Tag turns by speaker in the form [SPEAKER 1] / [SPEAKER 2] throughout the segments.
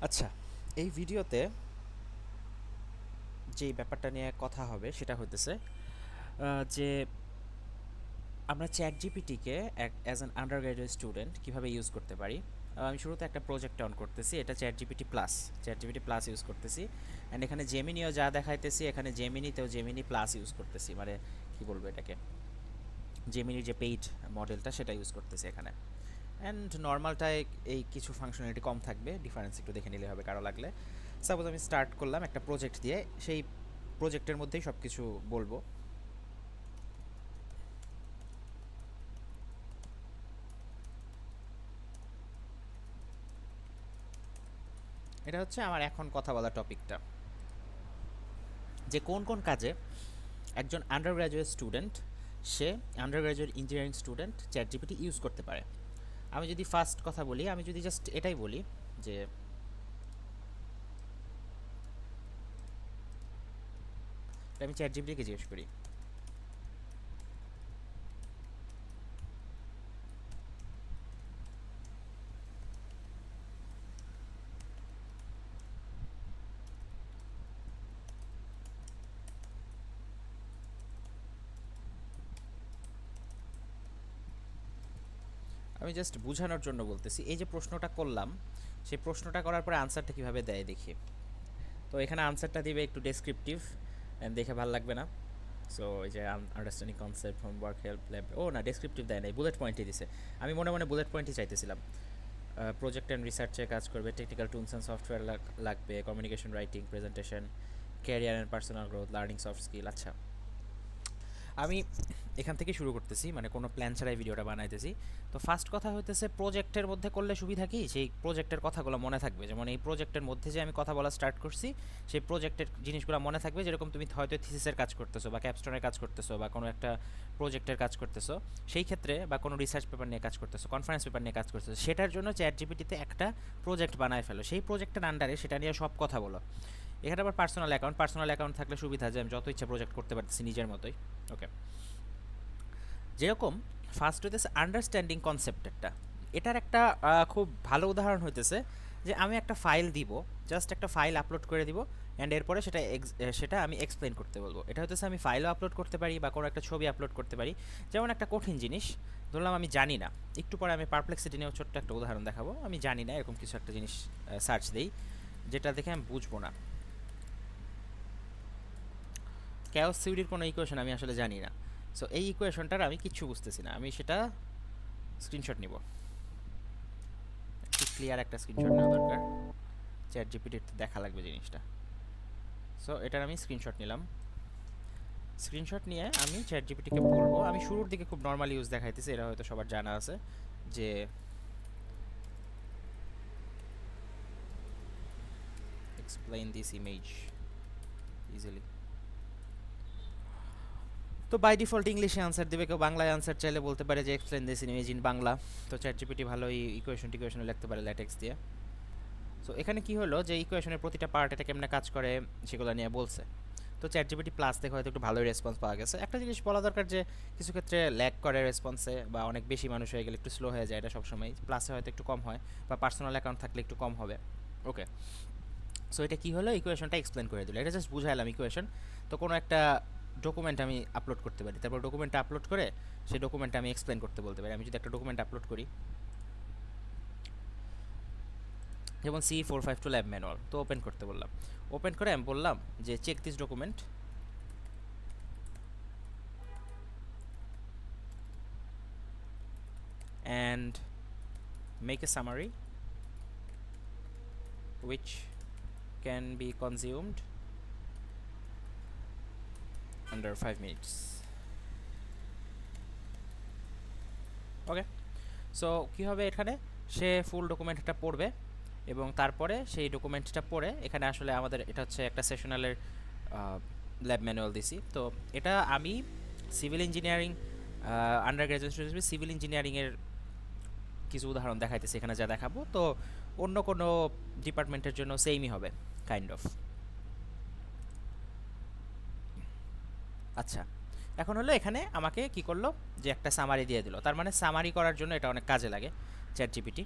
[SPEAKER 1] আচ্ছা, এই ভিডিওতে যেই ব্যাপারটা নিয়ে কথা হবে সেটা হইতেছে যে আমরা চ্যাট জিপিটিকে as an undergraduate student কীভাবে ইউজ করতে পারি। আমি শুরুতে একটা প্রজেক্ট অন করতেছি, এটা চ্যাট জিপিটি প্লাস ইউজ করতেছি। অ্যান্ড এখানে জেমিনিও যা দেখাইতেছি, এখানে জেমিনিতেও জেমিনি প্লাস ইউজ করতেছি, মানে কি বলবো এটাকে, জেমিনির যে পেইড মডেলটা সেটা ইউজ করতেছি এখানে। অ্যান্ড নর্মালটায় এই কিছু ফাংশনালিটি কম থাকবে, ডিফারেন্স একটু দেখে নিলে হবে কারো লাগলে। সাপোজ আমি স্টার্ট করলাম একটা প্রজেক্ট দিয়ে, সেই প্রজেক্টের মধ্যেই সব কিছু বলবো। এটা হচ্ছে আমার এখন কথা বলা টপিকটা, যে কোন কোন কাজে একজন আন্ডার গ্র্যাজুয়েট স্টুডেন্ট, সে undergraduate engineering student ChatGPT use করতে পারে। আমি যদি ফার্স্ট কথা বলি, আমি যদি জাস্ট এটাই বলি যে আমি চ্যাট জিপিটিকে জিজ্ঞেস করি, আমি জাস্ট বোঝানোর জন্য বলতেছি, এই যে প্রশ্নটা করলাম, সেই প্রশ্নটা করার পরে আনসারটা কীভাবে দেয় দেখি। তো এখানে আনসারটা দিবে একটু ডেসক্রিপটিভ, দেখে ভালো লাগবে না। সো এই যে understanding concept, homework, help, lab, ও না ডেসক্রিপটিভ দেয় নাই, বুলেট পয়েন্টই দিছে। আমি মনে মনে বুলেট পয়েন্টই চাইতেছিলাম। প্রজেক্ট অ্যান্ড রিসার্চে কাজ করবে, টেকনিক্যাল টুলস অ্যান্ড সফটওয়্যার লাগবে, communication, writing, presentation, career and personal growth, learning soft skill. আচ্ছা, আমি এখান থেকে শুরু করতেছি, মানে কোনো প্ল্যান ছাড়াই ভিডিওটা বানাইতেছি। তো ফার্স্ট কথা হইতেছে, প্রজেক্টের মধ্যে করলে সুবিধা কি, সেই প্রজেক্টের কথাগুলো মনে থাকবে। যেমন এই প্রজেক্টের মধ্যে যে আমি কথা বলা স্টার্ট করছি, সেই প্রজেক্টের জিনিসগুলো মনে থাকবে। যেরকম তুমি হয়তো থিসিসের কাজ করতেছো, বা ক্যাপস্টোনের কাজ করতেছো, বা কোনো একটা প্রজেক্টের কাজ করতেছো, সেই ক্ষেত্রে বা কোনো রিসার্চ পেপার নিয়ে কাজ করতেছো, কনফারেন্স পেপার নিয়ে কাজ করতেছো, সেটার জন্য চ্যাট জিপিটিতে একটা প্রজেক্ট বানায় ফেলো, সেই প্রজেক্টের আন্ডারে সেটা নিয়ে সব কথা বলো। এখানে আবার পার্সোনাল অ্যাকাউন্ট থাকলে সুবিধা, যে আমি যত ইচ্ছা প্রজেক্ট করতে পারতেছি নিজের মতোই। ওকে, যেরকম ফার্স্ট হইতেছে আন্ডারস্ট্যান্ডিং কনসেপ্টেরটা, এটার একটা খুব ভালো উদাহরণ হইতেছে যে আমি একটা ফাইল দিব, জাস্ট একটা ফাইল আপলোড করে দিব, অ্যান্ড এরপরে সেটা আমি এক্সপ্লেন করতে বলবো। এটা হইতেছে আমি ফাইলও আপলোড করতে পারি বা কোনো একটা ছবি আপলোড করতে পারি। যেমন একটা কঠিন জিনিস ধরলাম আমি জানি না, একটু পরে আমি পারপ্লেক্সিটি নিয়েও ছোট্ট একটা উদাহরণ দেখাবো। আমি জানি না এরকম কিছু একটা জিনিস সার্চ দেই, যেটা দেখে আমি বুঝবো না। ক্যাওস থিওরির কোনো ইকুয়েশন আমি আসলে জানি না। সো এই ইকুয়েশনটার আমি কিচ্ছু বুঝতেছি না, আমি সেটা স্ক্রিনশট নিব। একটু ক্লিয়ার একটা স্ক্রিনশট নেওয়া দরকার, চ্যাট জিপিটিতে দেখা লাগবে জিনিসটা। সো এটার আমি স্ক্রিনশট নিলাম। স্ক্রিনশট নিয়ে আমি চ্যাট জিপিটিকে বলবো, আমি শুরুর দিকে খুব নর্মাল ইউজ দেখাইতেছি, এটা হয়তো সবার জানা আছে, যে এক্সপ্লেইন দিস ইমেজ ইজিলি। তো বাই ডিফল্ট ইংলিশে আনসার দেবে, কেউ বাংলায় আনসার চাইলে বলতে পারে যে explain this image in Bangla. তো চ্যাট জিপিটি ভালোই ইকুয়েশনে লিখতে পারে ল্যাটেক্স দিয়ে। সো এখানে কি হলো, যে ইকুয়েশনের প্রতিটা পার্ট এটা কেমনে কাজ করে সেগুলো নিয়ে বলছে। তো চ্যাট জিপিটি প্লাস থেকে হয়তো একটু ভালোই রেসপন্স পাওয়া গেছে। একটা জিনিস বলা দরকার, যে কিছু ক্ষেত্রে ল্যাগ করে রেসপন্সে, বা অনেক বেশি মানুষ হয়ে গেলে একটু স্লো হয়ে যায়, এটা সবসময় প্লাসে হয়তো একটু কম হয়, বা পার্সোনাল অ্যাকাউন্ট থাকলে একটু কম হবে। ওকে, সো এটা কী হলো, ইকুয়েশনটা এক্সপ্লেন করে দিল, এটা জাস্ট বুঝাইলাম ইকুয়েশন। তো কোনো একটা ডকুমেন্ট আমি আপলোড করতে পারি, তারপর ডকুমেন্টটা আপলোড করে সেই ডকুমেন্টটা আমি এক্সপ্লেন করতে বলতে পারি। আমি যদি একটা ডকুমেন্ট আপলোড করি, যেমন C452 ল্যাব ম্যানুয়াল, তো ওপেন করতে বললাম। ওপেন করে আমি বললাম যে check this document and make a summary which can be consumed under 5 minutes. Okay, so কী হবে, এখানে সে ফুল ডকুমেন্টটা পড়বে, এবং তারপরে সেই ডকুমেন্টটা পড়ে, এখানে আসলে আমাদের এটা হচ্ছে একটা সেশনালের ল্যাব ম্যানুয়াল দিছি। তো এটা আমি সিভিল ইঞ্জিনিয়ারিং আন্ডার গ্র্যাজুয়েট হিসেবে সিভিল ইঞ্জিনিয়ারিংয়ের কিছু উদাহরণ দেখাইতেছি এখানে যা দেখাবো। তো অন্য কোনো ডিপার্টমেন্টের জন্য সেমই হবে কাইন্ড অফ। আচ্ছা, এখন হলো এখানে আমাকে কি করলো, যে একটা সামারি দিয়ে দিল। তার মানে সামারি করার জন্য এটা অনেক কাজে লাগে চ্যাট জিপিটি।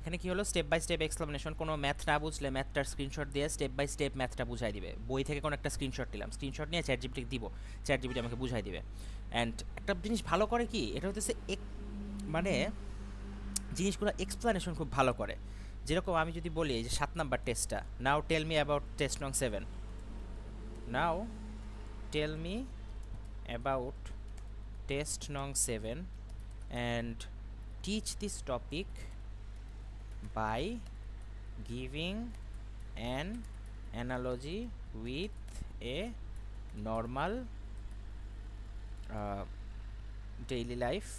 [SPEAKER 1] এখানে কি হলো, স্টেপ বাই স্টেপ এক্সপ্লেনেশন। কোনো ম্যাথ না বুঝলে ম্যাথটার স্ক্রিনশট দিয়ে স্টেপ বাই স্টেপ ম্যাথটা বুঝাই দিবে। বই থেকে কোনো একটা স্ক্রিনশট নিলাম, স্ক্রিনশট নিয়ে চ্যাট জিপিটি দিব, চ্যাট জিপিটি আমাকে বুঝাই দিবে। অ্যান্ড একটা জিনিস ভালো করে কি, এটা হচ্ছে মানে জিনিসগুলো এক্সপ্লেনেশন খুব ভালো করে। যেরকম আমি যদি বলি যে 7 নাম্বার টেস্টটা, নাও টেল মি অ্যাবাউট টেস্ট নং 7, নাও টেল মি অ্যাবাউট টেস্ট নং 7 and teach this topic by giving an analogy with a normal daily life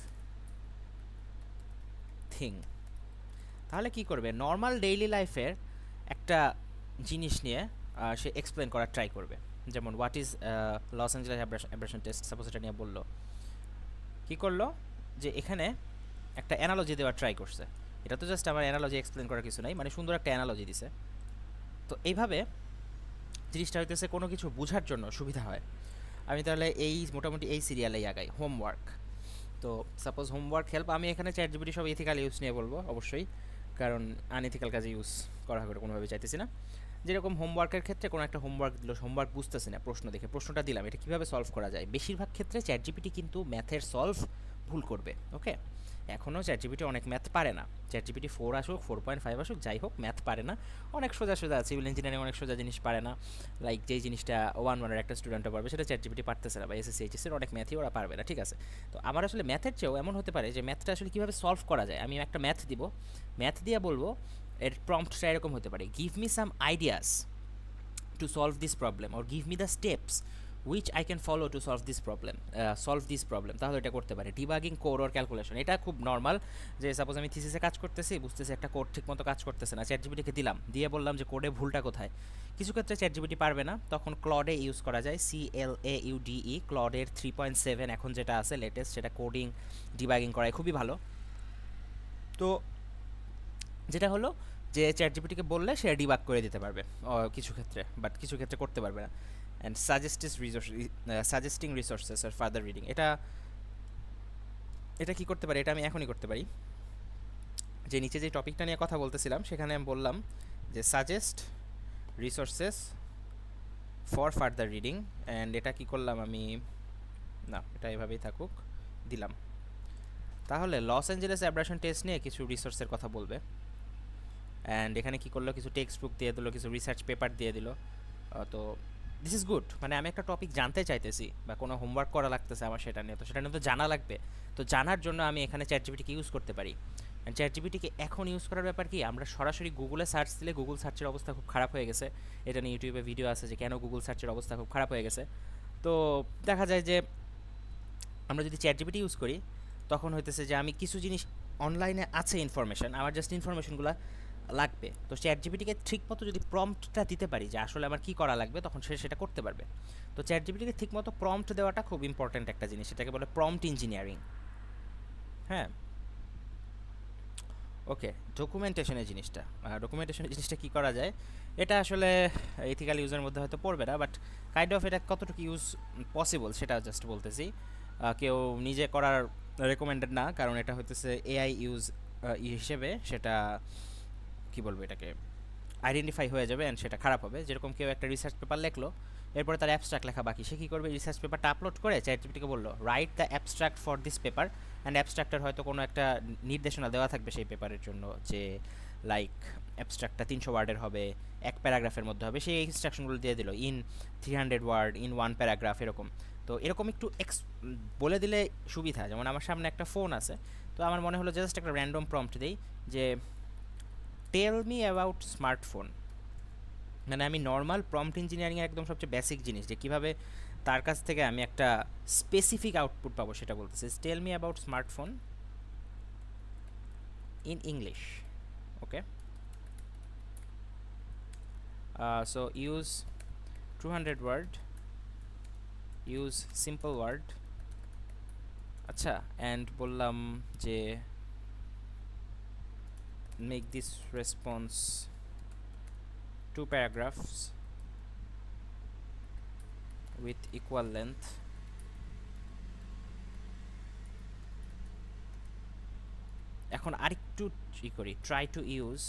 [SPEAKER 1] thing। তাহলে কি করবে, নর্মাল ডেইলি লাইফের একটা জিনিস নিয়ে সে এক্সপ্লেন করার ট্রাই করবে। যেমন what is Los Angeles abrasion test, suppose এটা নিয়ে বললো, কী করলো যে এখানে একটা অ্যানালজি দেওয়ার ট্রাই করছে। এটা তো জাস্ট আমার অ্যানালজি এক্সপ্লেন করার কিছু নাই, মানে সুন্দর একটা অ্যানালজি দিছে। তো এইভাবে জিনিসটা হইতেছে কোনো কিছু বোঝার জন্য সুবিধা হয়। আমি তাহলে এই মোটামুটি এই সিরিয়ালেই আগাই, হোমওয়ার্ক। তো সাপোজ হোমওয়ার্ক হেল্প, আমি এখানে চ্যাট জিপিটি সব এথিক্যাল ইউজ নিয়ে বলবো অবশ্যই, কারণ আনএথিক্যাল কাজে ইউজ করা করে কোনোভাবে চাইতেছি না। যেরকম হোমওয়ার্কের ক্ষেত্রে কোনো একটা হোমওয়ার্ক দিল, হোমওয়ার্ক বুঝতেছি না, প্রশ্ন দেখে প্রশ্নটা দিলাম, এটা কীভাবে সলভ করা যায়। বেশিরভাগ ক্ষেত্রে চ্যাট জিপিটি কিন্তু ম্যাথের সলভ ভুল করবে। ওকে, এখনও চ্যাট জিপিটি অনেক ম্যাথ পারে না। চ্যাট জিপিটি 4 আসুক, 4.5 আসুক, যাই হোক ম্যাথ পারে না। অনেক সোজা সোজা, সিভিল ইঞ্জিনিয়ারিং অনেক সোজা জিনিস পারে না। লাইক যেই জিনিসটা 1-1 একটা স্টুডেন্টও পারবে, সেটা চ্যাট জিপিটি পারতেছে না, বা এসএসসি এইচএসসির অনেক ম্যাথই ওরা পারবে না। ঠিক আছে, তো আমার আসলে ম্যাথের চেয়েও এমন হতে পারে যে ম্যাথটা আসলে কীভাবে সলভ করা যায়। আমি একটা ম্যাথ দিব, ম্যাথ দিয়ে বলবো, এর প্রম্পটটা এরকম হতে পারে, give me some ideas to solve this problem or give me the steps which I can follow to solve this problem। তাহলে এটা করতে পারে ডিবাগিং, কোড অর ক্যালকুলেশন। এটা খুব নর্মাল, যে সাপোজ আমি থিসিসে কাজ করতেছি, বুঝতেছি একটা কোড ঠিকমতো কাজ করতেছে না, চ্যাট জিপিটিকে দিলাম, দিয়ে বললাম যে কোডে ভুলটা কোথায়। কিছু ক্ষেত্রে চ্যাট জিপিটি পারবে না, তখন ক্লডে ইউজ করা যায়, CLAUDE, ক্লডের 3.7 এখন যেটা আছে লেটেস্ট, সেটা কোডিং ডিবাগিং করায় খুবই ভালো। তো যেটা হলো যে চ্যাট জিপিটিকে বললে সে ডিবাগ করে দিতে পারবে কিছু ক্ষেত্রে, বাট কিছু ক্ষেত্রে করতে পারবে না। অ্যান্ড সাজেস্টিং রিসোর্সেস আর ফার্দার রিডিং, এটা কি করতে পারি, এটা আমি এখনই করতে পারি। যে নিচে যে টপিকটা নিয়ে কথা বলতেছিলাম, সেখানে আমি বললাম যে suggest resources for further reading, and এটা কি করলাম আমি, না এটা এভাবেই থাকুক, দিলাম। তাহলে লস অ্যাঞ্জেলেস অ্যাব্রেশন টেস্ট নিয়ে কিছু রিসোর্সের কথা বলবে। অ্যান্ড এখানে কী করলো, কিছু টেক্সট বুক দিয়ে দিল, কিছু রিসার্চ পেপার দিয়ে দিল। তো দিস ইজ গুড, মানে আমি একটা টপিক জানতে চাইতেছি বা কোনো হোমওয়ার্ক করা লাগতেছে আমার সেটা নিয়ে, তো সেটা নিয়ে তো জানা লাগবে। তো জানার জন্য আমি এখানে চ্যাট জিপিটিকে ইউজ করতে পারি। চ্যাট জিপিটিকে এখন ইউজ করার ব্যাপার কি, আমরা সরাসরি গুগলে সার্চ দিলে গুগল সার্চের অবস্থা খুব খারাপ হয়ে গেছে। এটা নিয়ে ইউটিউবে ভিডিও আছে যে কেন গুগল সার্চের অবস্থা খুব খারাপ হয়ে গেছে। তো দেখা যায় যে আমরা যদি চ্যাট জিপিটি ইউজ করি, তখন হইতেছে যে আমি কিছু জিনিস অনলাইনে আছে ইনফরমেশান, আমার জাস্ট ইনফরমেশনগুলো লাগবে। তো চ্যাট জিপিটিকে ঠিকমতো যদি প্রম্পটটা দিতে পারি যে আসলে আমার কী করা লাগবে, তখন সে সেটা করতে পারবে। তো চ্যাট জিপিটিকে ঠিকমতো প্রম্পট দেওয়াটা খুব ইম্পর্ট্যান্ট একটা জিনিস, সেটাকে বলে প্রম্পট ইঞ্জিনিয়ারিং। হ্যাঁ, ওকে, ডকুমেন্টেশনের জিনিসটা কী করা যায়, এটা আসলে এথিক্যাল ইউজের মধ্যে হয়তো পড়বে না, বাট কাইন্ড অফ এটা কতটুকু ইউজ পসিবল সেটা জাস্ট বলতেছি। কেউ নিজে করার রেকমেন্ডেড না, কারণ এটা হইতেছে এআই ইউজ হিসেবে সেটা কী বলবো, এটাকে আইডেন্টিফাই হয়ে যাবে অ্যান্ড সেটা খারাপ হবে। যেরকম কেউ একটা রিসার্চ পেপার লিখলো, এরপরে তার অ্যাবস্ট্রাক্ট লেখা বাকি, সে কী করবে, রিসার্চ পেপারটা আপলোড করে চ্যাট জিপিটিকে বললো write the abstract for this paper, and অ্যাবস্ট্রাক্টের হয়তো কোনো একটা নির্দেশনা দেওয়া থাকবে সেই পেপারের জন্য, যে লাইক অ্যাবস্ট্রাক্টটা 300 ওয়ার্ডের হবে, এক প্যারাগ্রাফের মধ্যে হবে, সেই ইনস্ট্রাকশনগুলো দিয়ে দিল, ইন 300 ওয়ার্ড, ইন 1 প্যারাগ্রাফ, এরকম। তো এরকম একটু বলে দিলে সুবিধা। যেমন আমার সামনে একটা ফোন আছে, তো আমার মনে হলো জাস্ট একটা র্যান্ডম প্রম্পট দিই যে টেল মি অ্যাবাউট স্মার্টফোন, মানে আমি নর্মাল প্রম্পট ইঞ্জিনিয়ারিংয়ের একদম সবচেয়ে বেসিক জিনিস, যে কীভাবে তার কাছ থেকে আমি একটা স্পেসিফিক আউটপুট পাবো সেটা বলতেছে। Tell me about smartphone in English. Okay, so use 200 word, use simple word. আচ্ছা, অ্যান্ড বললাম যে make this response 2 paragraphs with equal length। এখন আরেকটু করি, try to use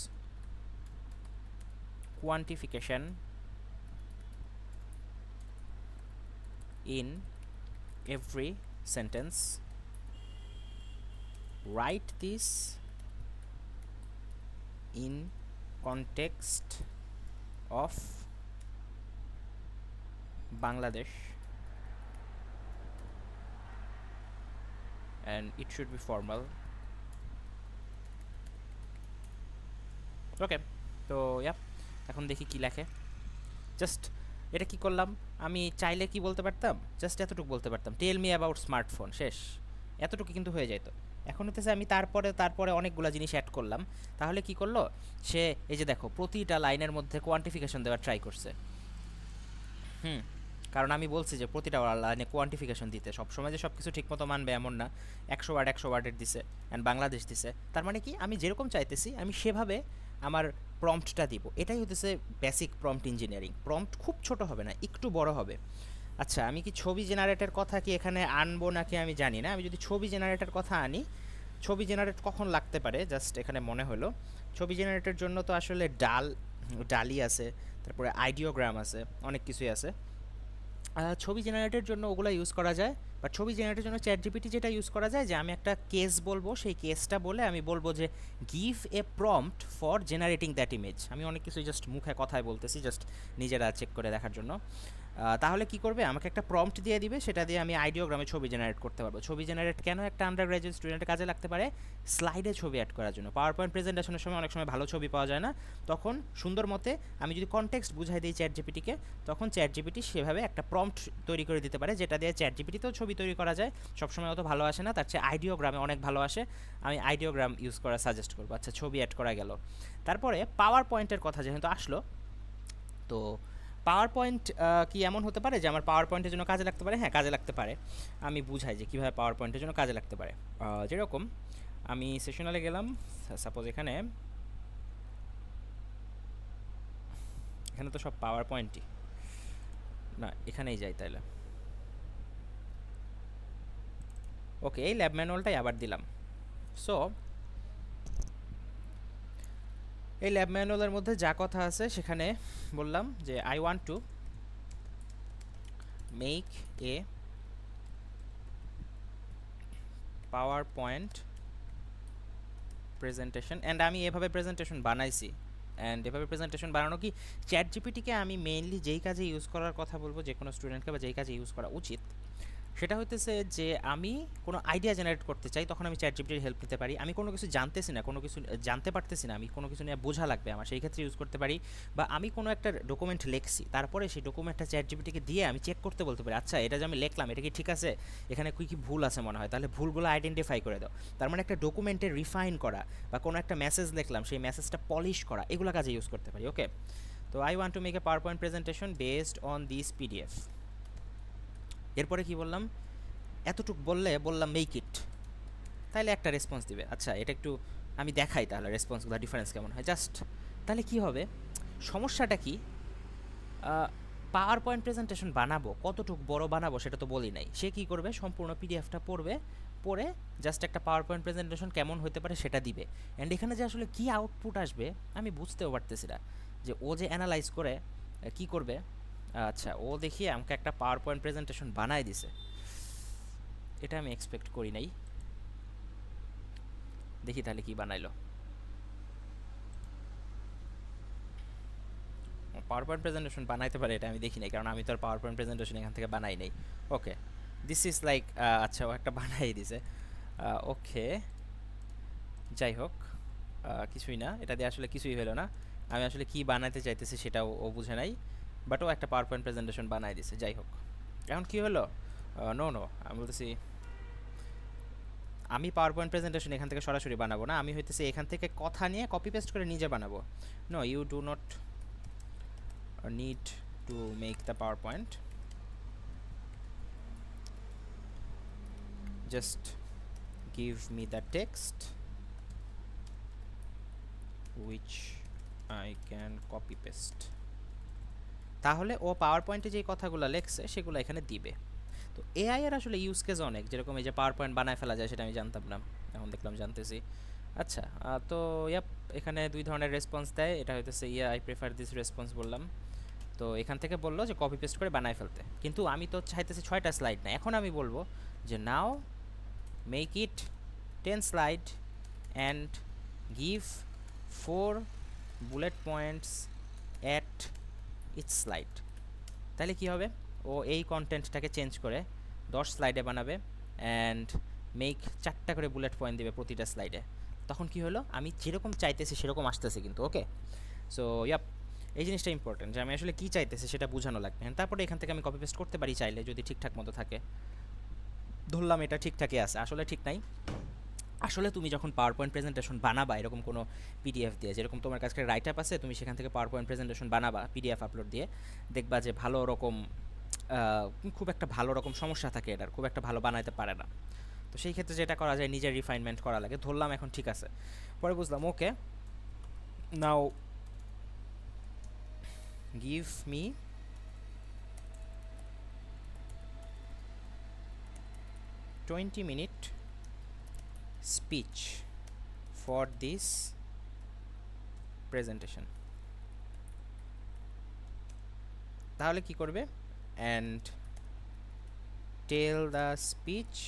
[SPEAKER 1] quantification in every sentence. Write this in context of Bangladesh and it should be formal. ওকে, তো এখন দেখি কি লেখে। জাস্ট এটা কি করলাম, আমি চাইলে কি বলতে পারতাম, জাস্ট এতটুকু বলতে পারতাম, টেল মি অ্যাবাউট স্মার্টফোন, শেষ, এতটুকু কিন্তু হয়ে যেত। এখন হতেছে আমি তারপরে অনেকগুলো জিনিস অ্যাড করলাম, তাহলে কি করলো সে, এই যে দেখো প্রতিটা লাইনের মধ্যে কোয়ান্টিফিকেশন দেওয়ার ট্রাই করছে। কারণ আমি বলছি যে প্রতিটা লাইনে কোয়ান্টিফিকেশন দিতে, সবসময় যে সব কিছু ঠিকমতো মানবে এমন না। 100 ওয়ার্ডের দিছে অ্যান্ড বাংলাদেশ দিছে, তার মানে কি আমি যেরকম চাইতেছি আমি সেভাবে আমার প্রম্পটটা দিব। এটাই হতেছে বেসিক প্রম্পট ইঞ্জিনিয়ারিং। প্রম্পট খুব ছোট হবে না, একটু বড় হবে। আচ্ছা, আমি কি ছবি জেনারেটের কথা কি এখানে আনবো নাকি আমি জানি না। আমি যদি ছবি জেনারেটের কথা আনি, ছবি জেনারেট কখন লাগতে পারে, জাস্ট এখানে মনে হলো ছবি জেনারেটের জন্য তো আসলে ডালি আছে, তারপরে আইডিওগ্রাম আছে, অনেক কিছুই আছে। ছবি জেনারেটের জন্য ওগুলো ইউজ করা যায়, বাট ছবি জেনারেটের জন্য চ্যাট জিপিটি যেটা ইউজ করা যায়, যে আমি একটা কেস বলবো, সেই কেসটা বলে আমি বলবো যে give a prompt for generating that image. আমি অনেক কিছু জাস্ট মুখে কথায় বলতেছি, জাস্ট নিজেরা চেক করে দেখার জন্য। তাহলে কি করবে, আমাকে একটা প্রম্পট দিয়ে দিবে, সেটা দিয়ে আমি আইডিওগ্রামে ছবি জেনারেট করতে পারবো। ছবি জেনারেট কেন একটা আন্ডার গ্র্যাজুয়েট স্টুডেন্টের কাজে লাগতে পারে, স্লাইডে ছবি অ্যাড করার জন্য। পাওয়ার পয়েন্ট প্রেজেন্টেশনের সময় অনেক সময় ভালো ছবি পাওয়া যায় না, তখন সুন্দর মতে আমি যদি কনটেক্সট বুঝাই দিই চ্যাট জিপিটিকে, তখন চ্যাট জিপিটি সেভাবে একটা প্রম্পট তৈরি করে দিতে পারে, যেটা দিয়ে চ্যাট জিপিটিতেও ছবি তৈরি করা যায়। সবসময় অত ভালো আসে না, তার চেয়ে আইডিওগ্রামে অনেক ভালো আসে। আমি আইডিওগ্রাম ইউজ করা সাজেস্ট করবো। আচ্ছা, ছবি অ্যাড করা গেল। তারপরে পাওয়ার পয়েন্টের কথা যেহেতু আসলো, তো পাওয়ার পয়েন্ট কি এমন হতে পারে যে আমার পাওয়ার পয়েন্টের জন্য কাজে লাগতে পারে? হ্যাঁ, কাজে লাগতে পারে। আমি বুঝাই যে কীভাবে পাওয়ার পয়েন্টের জন্য কাজে লাগতে পারে। যেরকম আমি সেশনালে গেলাম, সাপোজ এখানে তো সব পাওয়ার পয়েন্টই না, এখানেই যাই তাইলে। ওকে, এই ল্যাব ম্যানুয়ালটাই আবার দিলাম। সো এই ল্যাব ম্যানুয়ালের মধ্যে যা কথা আছে সেখানে বললাম যে I want to make a PowerPoint presentation, and আমি এভাবে প্রেজেন্টেশন বানাইছি। অ্যান্ড এভাবে প্রেজেন্টেশন বানানো কি, চ্যাট জিপিটিকে আমি মেইনলি যেই কাজে ইউজ করার কথা বলবো, যে কোনো স্টুডেন্টকে, বা যেই কাজে ইউজ করা উচিত, সেটা হইতেছে যে আমি কোনো আইডিয়া জেনারেট করতে চাই, তখন আমি চ্যাট জিপিটির হেল্প নিতে পারি। আমি কোনো কিছু জানতেছি না, কোনো কিছু জানতে পারতেছি না, আমি কোনো কিছু নিয়ে বোঝা লাগবে আমার, সেই ক্ষেত্রে ইউজ করতে পারি। বা আমি কোনো একটা ডকুমেন্ট লিখছি, তারপরে সেই ডকুমেন্টটা চ্যাট জিপিটিকে দিয়ে আমি চেক করতে বলতে পারি, আচ্ছা এটা যে আমি লিখলাম এটা কি ঠিক আছে, এখানে কি ভুল আছে মনে হয়, তাহলে ভুলগুলো আইডেন্টিফাই করে দাও। তার মানে একটা ডকুমেন্টে রিফাইন করা, বা কোনো একটা মেসেজ লিখলাম সেই মেসেজটা পলিশ করা, এগুলো কাজে ইউজ করতে পারি। ওকে, তো I want to make a PowerPoint presentation based on this PDF. এরপরে কি বললাম, এতটুক বললাম মেক ইট, তাহলে একটা রেসপন্স দিবে। আচ্ছা, এটা একটু আমি দেখাই তাহলে রেসপন্সগুলো ডিফারেন্স কেমন হয়। জাস্ট তাহলে কি হবে, সমস্যাটা কি, পাওয়ার পয়েন্ট প্রেজেন্টেশন বানাবো, কতটুকু বড় বানাবো সেটা তো বলি নাই। সে কি করবে, সম্পূর্ণ পিডিএফটা পড়ে জাস্ট একটা পাওয়ার পয়েন্ট প্রেজেন্টেশন কেমন হতে পারে সেটা দিবে। অ্যান্ড এখানে যে আসলে কী আউটপুট আসবে আমি বুঝতেও পারতেছি না, যে ও যে অ্যানালাইজ করে কি করবে। আচ্ছা, ও দেখিয়ে আমাকে একটা পাওয়ার পয়েন্ট প্রেজেন্টেশন বানায় দিছে, এটা আমি এক্সপেক্ট করি নাই। দেখি তাহলে কি বানাইলো। পাওয়ার পয়েন্ট প্রেজেন্টেশন বানাইতে পারে এটা আমি দেখি নাই, কারণ আমি তো আর পাওয়ার পয়েন্ট প্রেজেন্টেশন এখান থেকে বানাই নাই। ওকে, দিস ইজ লাইক, আচ্ছা ও একটা বানাই দিছে। ওকে, যাই হোক, কিছুই না, এটা দিয়ে আসলে কিছুই হলো না। আমি আসলে কি বানাইতে চাইতেছি সেটাও ও বুঝে নাই, বাট ও একটা পাওয়ার পয়েন্ট প্রেজেন্টেশন বানাই দিছে। যাই হোক, এখন কি হলো, নো আমি বলতেছি আমি পাওয়ার পয়েন্ট প্রেজেন্টেশন এখান থেকে সরাসরি বানাবো না, আমি হইতেছে এখান থেকে কথা নিয়ে কপি পেস্ট করে নিজে বানাবো। No, you do not need to make the PowerPoint, just give me the text which I can copy paste, তাহলে ও পাওয়ার পয়েন্টে যে কথাগুলো লেখছে সেগুলো এখানে দিবে। তো এআই এর আসলে ইউজ কেস অনেক, যেরকম এই যে পাওয়ার পয়েন্ট বানায় ফেলা যায় সেটা আমি জানতাম না, এখন দেখলাম জানতেছি। আচ্ছা, তো ইয়াপ, এখানে দুই ধরনের রেসপন্স দেয়। এটা হইতেছে আই প্রেফার দিস রেসপন্স বললাম। তো এখান থেকে বললো যে কপি পেস্ট করে বানায় ফেলতে, কিন্তু আমি তো চাইতেছি 6টা স্লাইড না। এখন আমি বলবো যে now make it 10 slide and give 4 bullet points at each slide. তাহলে কি হবে, ও এই কন্টেন্টটাকে চেঞ্জ করে 10 স্লাইডে বানাবে অ্যান্ড মেক 4টা করে বুলেট পয়েন্ট দেবে প্রতিটা স্লাইডে। তখন কি হলো, আমি যেরকম চাইতেছি সেরকম আসতেছে কিন্তু। ওকে, সো ইয়াপ, এই জিনিসটা ইম্পর্টেন্ট যে আমি আসলে কী চাইতেছি সেটা বোঝানো লাগবে। তারপরে এখান থেকে আমি কপি পেস্ট করতে পারি চাইলে, যদি ঠিকঠাক মতো থাকে। ধরলাম এটা ঠিকঠাকই আছে, আসলে ঠিক নাই। আসলে তুমি যখন পাওয়ার পয়েন্ট প্রেজেন্টেশন বানাবা এরকম কোনো পিডিএফ দিয়ে, যেরকম তোমার কাছে রাইট আপ আছে, তুমি সেখান থেকে পাওয়ার পয়েন্ট প্রেজেন্টেশন বানাবা পিডিএফ আপলোড দিয়ে, দেখবা যে ভালো রকম খুব একটা ভালো রকম সমস্যা থাকে, এটার খুব একটা ভালো বানাইতে পারে না। তো সেই ক্ষেত্রে যেটা করা যায়, নিজের রিফাইনমেন্ট করা লাগে। ধরলাম এখন ঠিক আছে, পরে বুঝলাম okay, now give me 20-minute speech for this presentation. তাহলে কি করবে, and tell the speech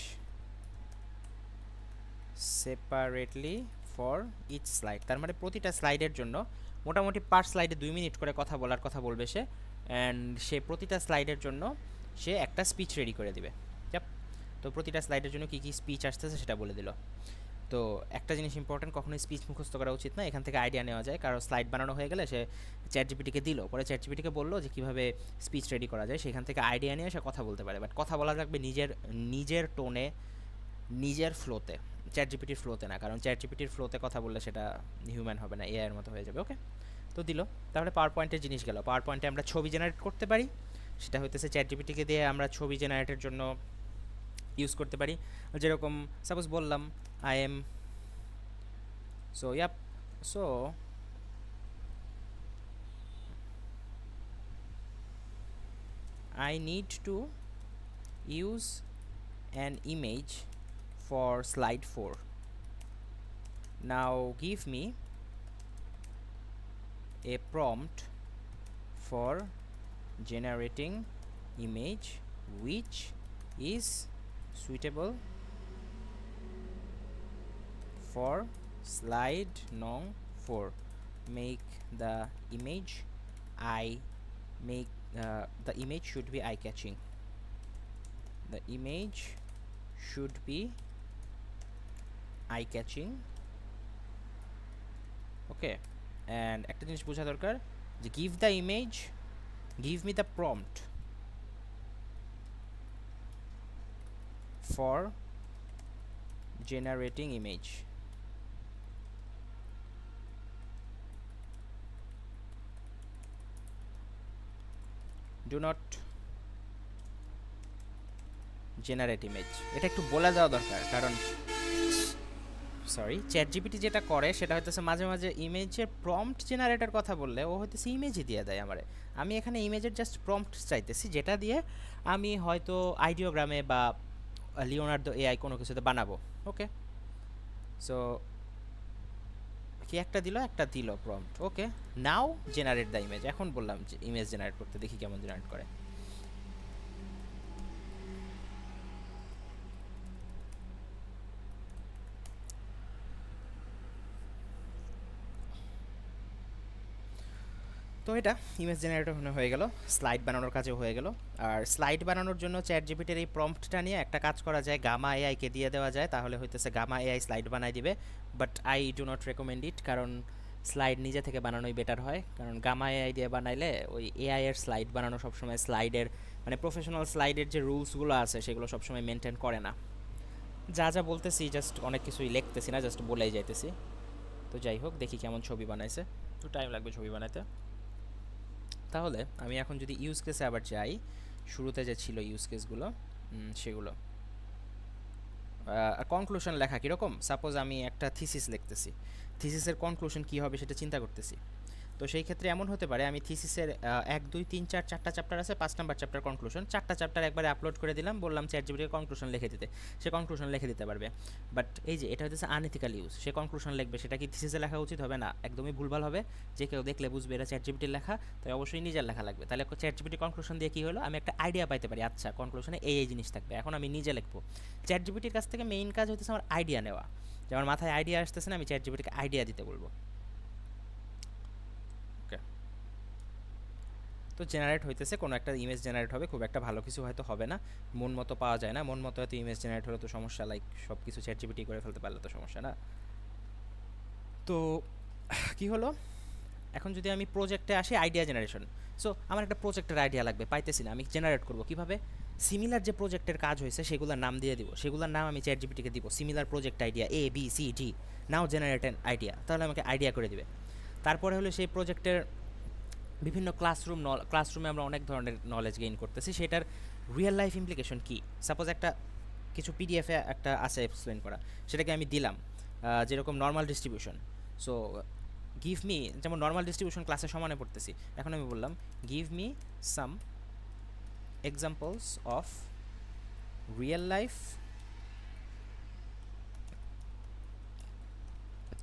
[SPEAKER 1] separately for each slide। তার মানে প্রতিটা স্লাইডের জন্য মোটামুটি পার স্লাইডে 2 মিনিট করে কথা বলার কথা বলবে সে, অ্যান্ড সে প্রতিটা স্লাইডের জন্য সে একটা স্পিচ রেডি করে দিবে। তো প্রতিটা স্লাইডের জন্য কী কী স্পিচ আসতেছে সেটা বলে দিল। তো একটা জিনিস ইম্পর্টেন্ট, কখনোই স্পিচ মুখস্থ করা উচিত না। এখান থেকে আইডিয়া নেওয়া যায়, কারো স্লাইড বানানো হয়ে গেলে সে চ্যাট জিপিটিকে দিল, পরে চ্যাট জিপিটিকে বললো যে কীভাবে স্পিচ রেডি করা যায়, সেখান থেকে আইডিয়া নিয়ে সে কথা বলতে পারে। বাট কথা বলা লাগবে নিজের নিজের টোনে, নিজের ফ্লোতে, চ্যাট জিপিটির ফ্লোতে না। কারণ চ্যাট জিপিটির ফ্লোতে কথা বললে সেটা হিউম্যান হবে না, এআইয়ের মতো হয়ে যাবে। ওকে, তো দিল। তাহলে পাওয়ার পয়েন্টের জিনিস গেল। পাওয়ার পয়েন্টে আমরা ছবি জেনারেট করতে পারি, সেটা হইতেছে চ্যাট জিপিটিকে দিয়ে আমরা ছবি জেনারেটের জন্য ইউজ করতে পারি। যেরকম সাপোজ বললাম I am, so yup, so I need to use an image for slide 4. Now give me a prompt for generating image which is suitable for slide nong 4. Make the image the image should be eye-catching. The image should be eye-catching. Okay, and একটা জিনিস বোঝা দরকার যে give the image, give me the prompt for generating image. Do not generate image। এটা একটু বলে দেওয়া দরকার, কারণ সরি, চ্যাট জিপিটি যেটা করে সেটা হইতেছে মাঝে মাঝে ইমেজের প্রম্পট জেনারেটর কথা বললে ও হইতেছে ইমেজই দিয়ে দেয় আমারে। আমি এখানে ইমেজের জাস্ট প্রম্পট চাইতেছি, যেটা দিয়ে আমি হয়তো আইডিওগ্রামে বা লিওনার্দো এআই কোনো কিছুতে বানাবো। ওকে, সো কি একটা দিল prompt. Okay, now generate the image. এখন বললাম যে ইমেজ জেনারেট করতে, দেখি কেমন জেনারেট করে। তো এটা ইমেজ জেনারেটর হয়ে গেল, স্লাইড বানানোর কাজও হয়ে গেল। আর স্লাইড বানানোর জন্য চ্যাট জিপিটির এই প্রম্পটটা নিয়ে একটা কাজ করা যায়, গামা এআইকে দিয়ে দেওয়া যায়, তাহলে হইতেছে গামা এআই স্লাইড বানাই দিবে। But I do not recommend it, কারণ স্লাইড নিজে থেকে বানানোই বেটার হয়। কারণ গামা এআই দিয়ে বানাইলে ওই এআই এর স্লাইড বানানো সবসময় স্লাইডের মানে প্রফেশনাল স্লাইডের যে রুলসগুলো আছে সেগুলো সবসময় মেনটেন করে না। যা যা বলতেছি জাস্ট অনেক কিছুই লিখতেছি না, জাস্ট বলেই যাইতেছি। তো যাই হোক, দেখি কেমন ছবি বানাইছে। একটু টাইম লাগবে ছবি বানাইতে। তাহলে আমি এখন যদি ইউজ কেসে আবার যাই, শুরুতে যে ছিল ইউজ কেসগুলো সেগুলো কনক্লুশন লেখা কীরকম, সাপোজ আমি একটা থিসিস লিখতেছি, থিসিসের কনক্লুশন কী হবে সেটা চিন্তা করতেছি। তো সেই ক্ষেত্রে এমন হতে পারে আমি থিসিসের 1 2 3 4 4টা চ্যাপ্টার আছে, 5 নাম্বার চ্যাপ্টার কনক্লুশন, 4টা চ্যাপ্টার একবারে আপলোড করে দিলাম, বললাম চ্যাটজিপিটিকে কনক্লুশন লিখে দিতে, সে কনক্লুশন লিখে দিতে পারবে। বাট এই যে এটা হচ্ছে আনএথিক্যাল ইউজ, সে কনক্লুশন লিখবে, সেটা কি থিসিসে লেখা উচিত হবে না, একদমই ভুলভাল হবে, যে কেউ দেখলে বুঝবে এটা চ্যাটজিপিটির লেখা, তাই অবশ্যই নিজের লেখা লাগবে। তাহলে চ্যাটজিপিটি কনক্লুশন দিয়ে কি হলো, আমি একটা আইডিয়া পাইতে পারি, আচ্ছা কনক্লুশনে এই জিনিস থাকবে, এখন আমি নিজে লিখবো। চ্যাটজিপিটির কাছ থেকে মেইন কাজ হচ্ছে আমার আইডিয়া নেওয়া, যে আমার মাথায় আইডিয়া আসতেছে না, আমি চ্যাটজিপিটিকে আইডিয়া দিতে বলবো। ওকে, তো জেনারেট হইতেছে, কোনো একটা ইমেজ জেনারেট হবে, খুব একটা ভালো কিছু হয়তো হবে না, মন মতো পাওয়া যায় না, মন মতো হয়তো ইমেজ জেনারেট হলে তো সমস্যা, লাইক সব কিছু চ্যাটজিপিটি করে ফেলতে পারলে তো সমস্যা না। তো কি হলো, এখন যদি আমি প্রজেক্টে আসি, আইডিয়া জেনারেশন। সো আমার একটা প্রজেক্টের আইডিয়া লাগবে, পাইতেছি না, আমি জেনারেট করবো কীভাবে, সিমিলার যে প্রজেক্টের কাজ হয়েছে সেগুলোর নাম দিয়ে দিব, সেগুলোর নাম আমি চ্যাটজিপিটিকে দিব, similar project idea ABCD, now generate an idea, তাহলে আমাকে আইডিয়া করে দিবে। তারপরে হলো সেই প্রজেক্টের বিভিন্ন ক্লাসরুমে আমরা অনেক ধরনের নলেজ গেইন করতেছি, সেটার রিয়েল লাইফ ইমপ্লিকেশন কী, সাপোজ একটা কিছু পিডিএফে একটা আছে এক্সপ্লেন করা, সেটাকে আমি দিলাম, যেরকম normal distribution. So give me, যেমন নর্মাল ডিস্ট্রিবিউশন ক্লাসে সমানে পড়তেছি, এখন আমি বললাম give me some examples of real life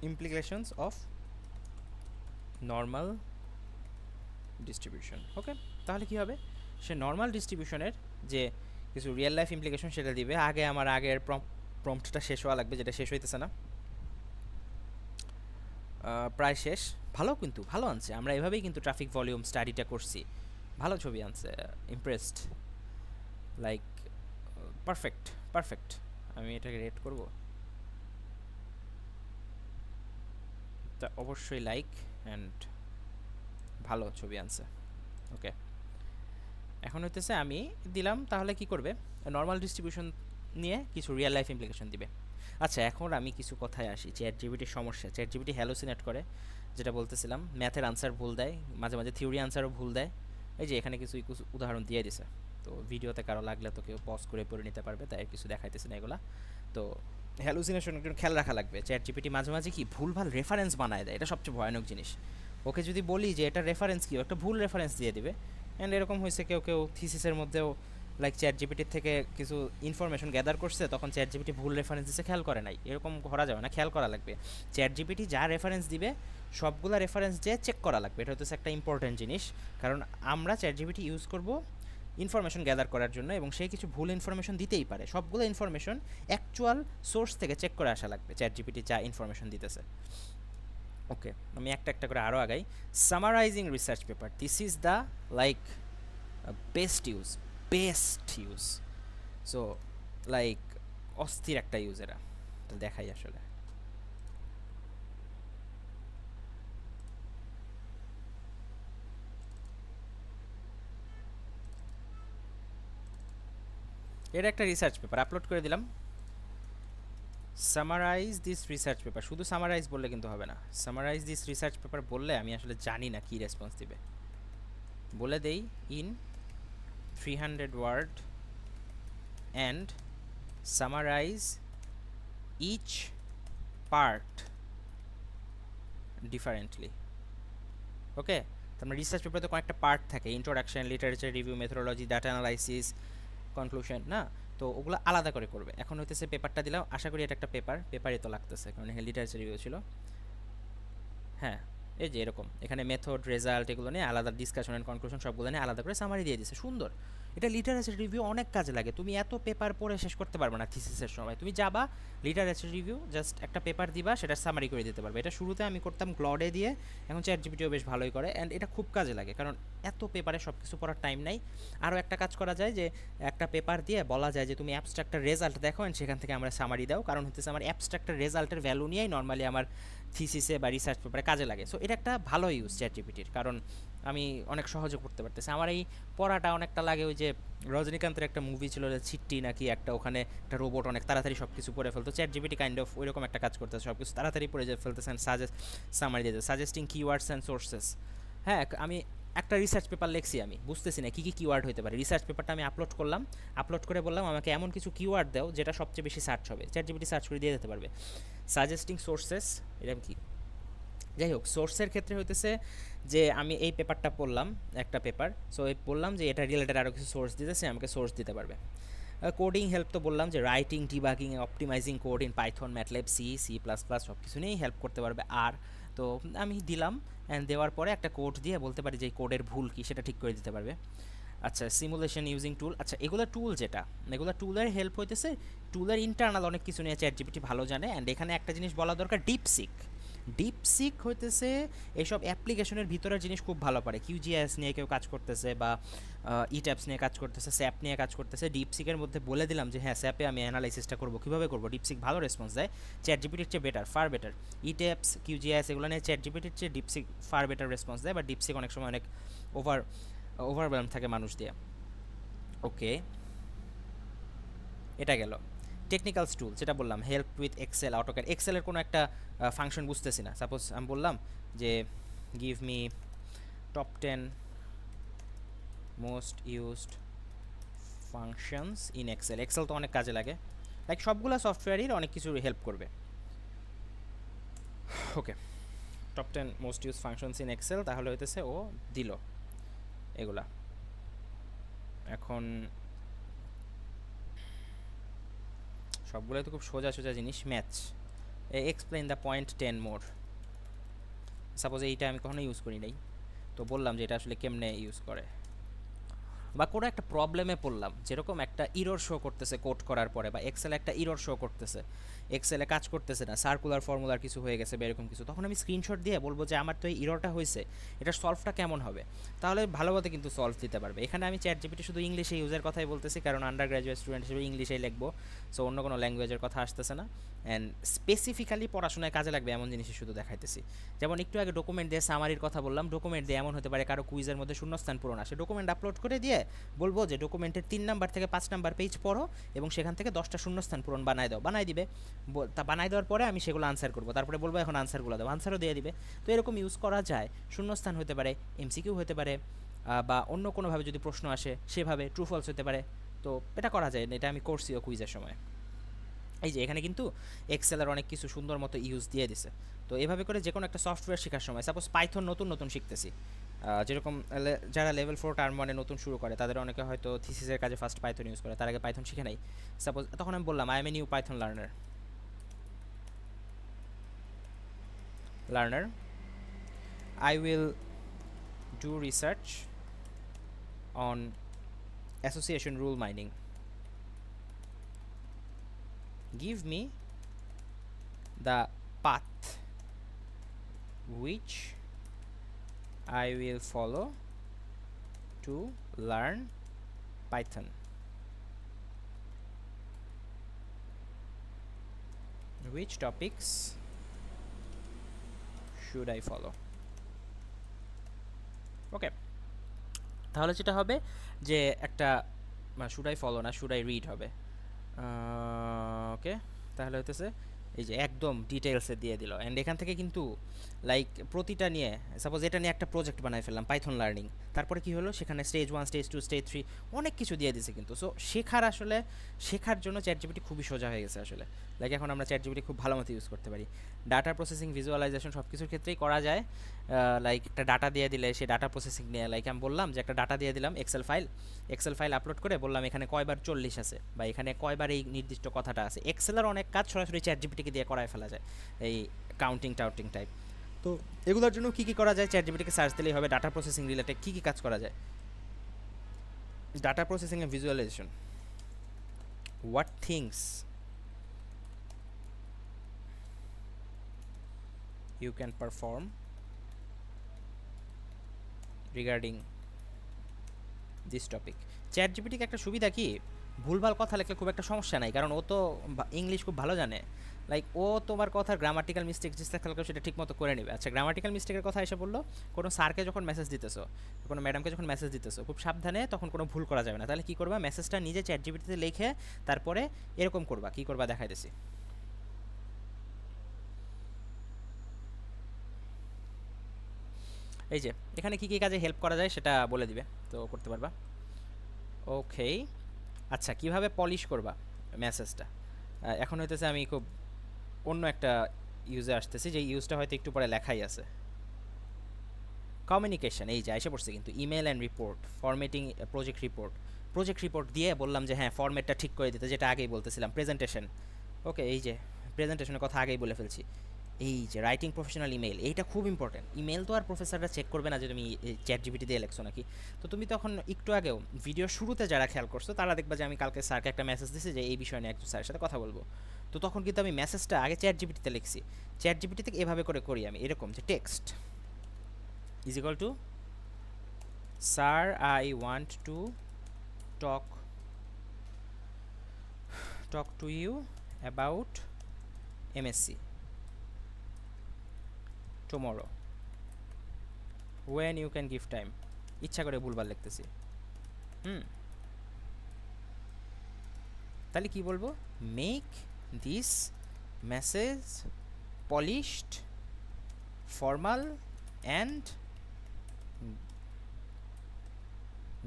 [SPEAKER 1] implications of normal distribution. Okay, তাহলে কি হবে, সে নর্মাল ডিস্ট্রিবিউশনের যে কিছু রিয়েল লাইফ ইমপ্লিকেশন সেটা দিবে। আগে আমার আগের প্রম্পটটা শেষ হওয়া লাগবে, যেটা শেষ হইতেছে না, প্রায় শেষ। ভালো, কিন্তু ভালো আনছে, আমরা এভাবেই কিন্তু ট্রাফিক ভলিউম স্টাডিটা করছি, ভালো ছবি আনছে, ইমপ্রেসড, লাইক পারফেক্ট পারফেক্ট। আমি এটাকে রেট করব, তা অবশ্যই লাইক অ্যান্ড ভালো ছবি আনছে। ওকে, এখন হইতেছে আমি দিলাম, তাহলে কি করবে, নর্মাল ডিস্ট্রিবিউশন নিয়ে কিছু রিয়েল লাইফ ইমপ্লিকেশন দিবে। আচ্ছা, এখন আমি কিছু কথায় আসি, চ্যাটজিপিটির সমস্যা, চ্যাটজিপিটি হ্যালোসিনেট করে, যেটা বলতেছিলাম, ম্যাথের আনসার ভুল দেয়, মাঝে মাঝে থিওরি আনসারও ভুল দেয়। এই যে এখানে কিছু উদাহরণ দিয়ে দিছে, তো ভিডিওতে কারো লাগলে তো কেউ পজ করে পড়ে নিতে পারবে, তাই কিছু দেখাইতেছে না এগুলা। তো হ্যালুসিনেশন একটু খেয়াল রাখা লাগবে, চ্যাটজিপিটি মাঝে মাঝে কি ভুলভাল রেফারেন্স বানায় দেয়, এটা সবচেয়ে ভয়ানক জিনিস। ওকে যদি বলি যে এটা রেফারেন্স কি, একটা ভুল রেফারেন্স দিয়ে দিবে। অ্যান্ড এরকম হয়েছে, কেউ কেউ থিসিসের মধ্যেও লাইক চ্যাটজিপিটির থেকে কিছু ইনফরমেশন গ্যাদার করছে, তখন চ্যাটজিপিটি ভুল রেফারেন্স দিচ্ছে, খেয়াল করে নাই, এরকম করা যাবে না, খেয়াল করা লাগবে। চ্যাটজিপিটি যা রেফারেন্স দিবে সবগুলা রেফারেন্স দিয়ে চেক করা লাগবে, এটা হচ্ছে একটা ইম্পর্টেন্ট জিনিস, কারণ আমরা চ্যাটজিপিটি ইউজ করব ইনফরমেশন গ্যাদার করার জন্য, এবং সে কিছু ভুল ইনফরমেশন দিতেই পারে, সবগুলো ইনফরমেশন অ্যাকচুয়াল সোর্স থেকে চেক করে আসা লাগবে চ্যাটজিপিটি যা ইনফরমেশন দিতেছে। ওকে, আমি একটা একটা করে আরও আগাই। Summarising research paper, this is the like best use. So like অস্থির একটা ইউজ, এরা তো দেখাই আসলে। এটা একটা রিসার্চ পেপার আপলোড করে দিলাম, সামারাইজ দিস রিসার্চ পেপার, শুধু সামারাইজ বললে কিন্তু হবে না, সামারাইজ দিস রিসার্চ পেপার বললে আমি আসলে জানি না কী রেসপন্স দিবে, বলে দেই in 300 word and summarise each part differently. Okay, তার মানে রিসার্চ পেপারে তো কয়েকটা পার্ট থাকে, introduction, literature review, methodology, data analysis, conclusion, না, তো ওগুলো আলাদা করে করবে। এখন হইতেছে পেপারটা দিলাম, আশা করি এটা একটা পেপারই তো লাগতেছে, কারণ এখানে লিটারেচার রিভিউ ছিল। হ্যাঁ, এই যে এরকম, এখানে মেথড, রেজাল্ট, এগুলো নিয়ে আলাদা ডিসকাশন অ্যান্ড কনক্লুশন সবগুলো নিয়ে আলাদা করে সামারি দিয়ে দিচ্ছে, সুন্দর। এটা লিটারেচার রিভিউ অনেক কাজে লাগে, তুমি এত পেপার পড়ে শেষ করতে পারবে না থিসিসের সময়, তুমি যাবা লিটারেচার রিভিউ, জাস্ট একটা পেপার দিবা, সেটা সামারি করে দিতে পারবে। এটা শুরুতে আমি করতাম গ্লডে দিয়ে, এখন চ্যাটজিপিটিও বেশ ভালোই করে, অ্যান্ড এটা খুব কাজে লাগে, কারণ এত পেপারে সব কিছু পড়ার টাইম নাই। আরও একটা কাজ করা যায়, যে একটা পেপার দিয়ে বলা যায় যে তুমি অ্যাবস্ট্রাক্টের রেজাল্ট দেখো, অ্যান্ড সেখান থেকে আমরা সামারি দাও, কারণ হচ্ছে আমার অ্যাবস্ট্রাক্টের রেজাল্টের ভ্যালু নিয়েই নর্মালি আমার থিসিসে বা রিসার্চ পেপারে কাজে লাগে। সো এটা একটা ভালো ইউজ চ্যাটজিপিটির, কারণ আমি অনেক সহজে করতে পারতেছি। আমার এই পড়াটা অনেকটা লাগে ওই যে রজনীকান্তের একটা মুভি ছিল ছিট্টি নাকি একটা, ওখানে একটা রোবট অনেক তাড়াতাড়ি সব কিছু পড়ে ফেলতো, চ্যাটজিপিটি কাইন্ড অফ ওইরকম একটা কাজ করতেছে, সব কিছু তাড়াতাড়ি পড়ে ফেলতেছেন, সামারি দিতে, সাজেস্টিং কিওয়ার্ডস অ্যান্ড সোর্সেস। হ্যাঁ, আমি একটা রিসার্চ পেপার লিখছি, আমি বুঝতেছি না কী কী কিওয়ার্ড হতে পারে, রিসার্চ পেপারটা আমি আপলোড করলাম, আপলোড করে বললাম আমাকে এমন কিছু কিওয়ার্ড দাও যেটা সবচেয়ে বেশি সার্চ হবে, চ্যাটজিপিটি সার্চ করে দিয়ে দিতে পারবে। সাজেস্টিং সোর্সেস, এটা কি, যাই হোক, সোর্সের ক্ষেত্রে হইতেছে যে আমি এই পেপারটা পড়লাম, একটা পেপার, সো এই বললাম যে এটা রিলেটেড আরও কিছু সোর্স দিতেছে, আমাকে সোর্স দিতে পারবে। কোডিং হেল্প তো বললাম যে writing, debugging, optimising code in Python, MATLAB, C, C plus plus সব কিছু নিয়েই হেল্প করতে পারবে। আর তো আমি দিলাম, অ্যান্ড দেওয়ার পরে একটা কোড দিয়ে বলতে পারি যে এই কোডের ভুল কী সেটা ঠিক করে দিতে পারবে। আচ্ছা, সিমুলেশন ইউজিং টুল, আচ্ছা এগুলো টুল, যেটা এগুলো টুলের হেল্প হইতেছে, টুলের ইন্টারনাল অনেক কিছু নিয়ে চ্যাটজিপিটি ভালো জানে। অ্যান্ড এখানে একটা জিনিস বলা দরকার, ডিপসিক। ডিপসিক হইতেছে এইসব অ্যাপ্লিকেশনের ভিতরের জিনিস খুব ভালো পারে। কিউজিএস নিয়ে কেউ কাজ করতেছে, বা ইট্যাপস নিয়ে কাজ করতেছে, স্যাপ নিয়ে কাজ করতেছে, ডিপসিকের মধ্যে বলে দিলাম যে হ্যাঁ স্যাপে আমি অ্যানালাইসিসটা করবো, কীভাবে করবো, ডিপসিক ভালো রেসপন্স দেয়, চ্যাটজিপিটির চেয়ে বেটার, ফার বেটার। ইট্যাপস, কিউজিএস এগুলো নিয়ে চ্যাটজিপিটির চেয়ে ডিপসিক ফার বেটার রেসপন্স দেয়, বা ডিপসিক অনেক সময় অনেক ওভারওয়েলম থাকে মানুষ দিয়ে। ওকে, এটা গেল টেকনিক্যাল টুল, যেটা বললাম হেল্প উইথ এক্সেল, অটোক্যাড। এক্সেলের কোনো একটা ফাংশন বুঝতেছি না, সাপোজ আমি বললাম যে give me top 10 most used functions in Excel. Excel তো অনেক কাজে লাগে, লাইক সবগুলো সফটওয়্যারই অনেক কিছু হেল্প করবে। Okay, top 10 most use functions in Excel, তাহলে হইতেছে ও দিল এগুলা। এখন সবগুলোই তো খুব সোজা সোজা জিনিস। Match, explain the point 10 more. Suppose এইটা আমি কখনো ইউজ করি নাই, তো বললাম যে এটা আসলে কেমনে ইউজ করে। বা কোনো একটা প্রবলেমে পড়লাম, যেরকম একটা ইরর শো করতেছে কোড করার পরে, বা এক্সেলে একটা ইরর শো করতেছে, এক্সেলে কাজ করতেছে না, সার্কুলার ফর্মুলার কিছু হয়ে গেছে বা এরকম কিছু, তখন আমি স্ক্রিনশট দিয়ে বলবো যে আমার তো এই ইররটা হয়েছে, এটা সলভটা কেমন হবে, তাহলে ভালোভাবে কিন্তু সলভ দিতে পারবে। এখানে আমি চ্যাটজিপিটি শুধু ইংলিশে ইউজের কথাই বলতেছি, কারণ আন্ডার গ্র্যাজুয়েট স্টুডেন্ট হিসেবে ইংলিশেই লিখবো, সো অন্য কোনো ল্যাঙ্গুয়েজের কথা আসতেছে না। অ্যান্ড স্পেসিফিক্যালি পড়াশোনায় কাজে লাগবে এমন জিনিসই শুধু দেখাইতেছি। যেমন একটু আগে ডকুমেন্ট দিয়ে সামারির কথা বললাম, ডকুমেন্ট দিয়ে এমন হতে পারে কারো কুইজের মধ্যে শূন্যস্থান পূরণ আসে, ডকুমেন্ট আপলোড করে দিয়ে বলবো যে ডকুমেন্টের 3 নাম্বার থেকে 5 নাম্বার পেজ পড়ো এবং সেখান থেকে 10টা শূন্যস্থান পূরণ বানায় দাও, বানাই দিবে। তা বানাই দেওয়ার পরে আমি সেগুলো আনসার করবো, তারপরে বলবো এখন আনসারগুলো দাও, আনসারও দিয়ে দিবে। তো এরকম ইউজ করা যায়। শূন্যস্থান হতে পারে, এমসিকিউ হতে পারে, বা অন্য কোনোভাবে যদি প্রশ্ন আসে সেভাবে ট্রু ফলস হতে পারে। তো এটা করা যায়, এটা আমি করছিও কুইজের সময়। এই যে এখানে কিন্তু এক্সেলের অনেক কিছু সুন্দর মতো ইউজ দিয়ে দিছে। তো এভাবে করে যে কোনো একটা সফটওয়্যার শেখার সময়, সাপোজ পাইথন নতুন নতুন শিখতেছি, যেরকম যারা লেভেল 4 টার্ম 1 নতুন শুরু করে তাদের অনেকে হয়তো থিসিসের কাজে ফার্স্ট পাইথন ইউজ করে, তার আগে পাইথন শিখে নাই। সাপোজ তখন আমি বললাম I M a new Python learner, I will do research on association rule mining, give me the path which I will follow to learn Python. Which topics should I follow? ওকে, তাহলে যেটা হবে যে একটা should I follow না, should I read হবে। ওকে, তাহলে হইতেছে এই যে একদম ডিটেলসে দিয়ে দিল। অ্যান্ড এখান থেকে কিন্তু লাইক প্রতিটা নিয়ে, সাপোজ এটা নিয়ে একটা প্রজেক্ট বানাই ফেললাম পাইথন লার্নিং, তারপরে কি হলো সেখানে স্টেজ 1, স্টেজ 2, স্টেজ 3 অনেক কিছু দিয়ে দিছে কিন্তু। সো শেখার জন্য চ্যাটজিপিটি খুবই সোজা হয়ে গেছে আসলে। লাইক এখন আমরা চ্যাটজিপিটি খুব ভালো মতো ইউজ করতে পারি। ডাটা প্রসেসিং, ভিজুয়ালাইজেশন সব কিছুর ক্ষেত্রেই করা যায়। লাইক একটা ডাটা দিয়ে দিলে সে ডাটা প্রসেসিং নিয়ে, লাইক আমি বললাম যে একটা ডাটা দিয়ে দিলাম এক্সেল ফাইল আপলোড করে বললাম এখানে কয়বার 40 আছে, বা এখানে কয়বার এই নির্দিষ্ট কথাটা আছে। এক্সেলের অনেক কাজ সরাসরি চ্যাটজিপিটিকে দিয়ে করায় ফেলা যায়, এই কাউন্টিং টাউটিং টাইপ। তো এগুলোর জন্য কী কী করা যায়, চ্যাটজিপিটিকে সার্চ দিলেই হবে ডাটা প্রসেসিং রিলেটেড কী কী কাজ করা যায়। Data processing and visualization, what things you can perform regarding this topic. চ্যাটজিপিটিকে একটা সুবিধা কি, ভুলভাল কথা লিখলে খুব একটা সমস্যা নাই, কারণ ও তো ইংলিশ খুব ভালো জানে। লাইক ও তোমার কথার গ্রামাটিক্যাল মিস্টেক যেটা থাকলে সেটা ঠিক মতো করে নেবে। আচ্ছা, গ্রামাটিক্যাল মিস্টেকের কথা এসে বললো, কোনো স্যারকে যখন মেসেজ দিতেছো, কোনো ম্যাডামকে যখন মেসেজ দিতেছো, খুব সাবধানে, তখন কোনো ভুল করা যাবে না। তাহলে কী করবা, মেসেজটা নিজে চ্যাটজিপিটিতে লিখে তারপরে এরকম করবা, কী করবা দেখাইতেছি। এই যে এখানে কী কী কাজে হেল্প করা যায় সেটা বলে দিবে, তো করতে পারবা। ওকে, আচ্ছা কীভাবে পলিশ করবা মেসেজটা, এখন হইতেছে আমি খুব অন্য একটা ইউজে আসতেছি, যে ইউজটা হয়তো একটু পরে লেখাই আছে। কমিউনিকেশন, এই যে এসে পড়ছে কিন্তু, email and report, formatting project report দিয়ে বললাম যে হ্যাঁ ফরম্যাটটা ঠিক করে দিতে, যেটা আগেই বলতেছিলাম। প্রেজেন্টেশন, ওকে, এই যে প্রেজেন্টেশনের কথা আগেই বলে ফেলছি। এই যে রাইটিং প্রফেশনাল ইমেল, এইটা খুব ইম্পর্টেন্ট। ইমেল তো আর প্রফেসররা চেক করবে না যে তুমি চ্যাট জিপিটি দিয়ে লেখছো নাকি। তো তুমি তখন একটু আগেও ভিডিও শুরুতে যারা খেয়াল করছো তারা দেখবা যে আমি কালকে স্যারকে একটা মেসেজ দিছি যে এই বিষয় নিয়ে একজন স্যারের সাথে কথা বলবো। তো তখন কিন্তু আমি মেসেজটা আগে চ্যাট জিপিটিতে লিখছি, চ্যাট জিপিটি থেকে এভাবে করে করি আমি, এরকম যে text is equal to sir I want to talk to you about MSc tomorrow when you can give time। ইচ্ছা করে ভুলভাল লিখতেছি। তাহলে কি বলবো, make this message polished, formal and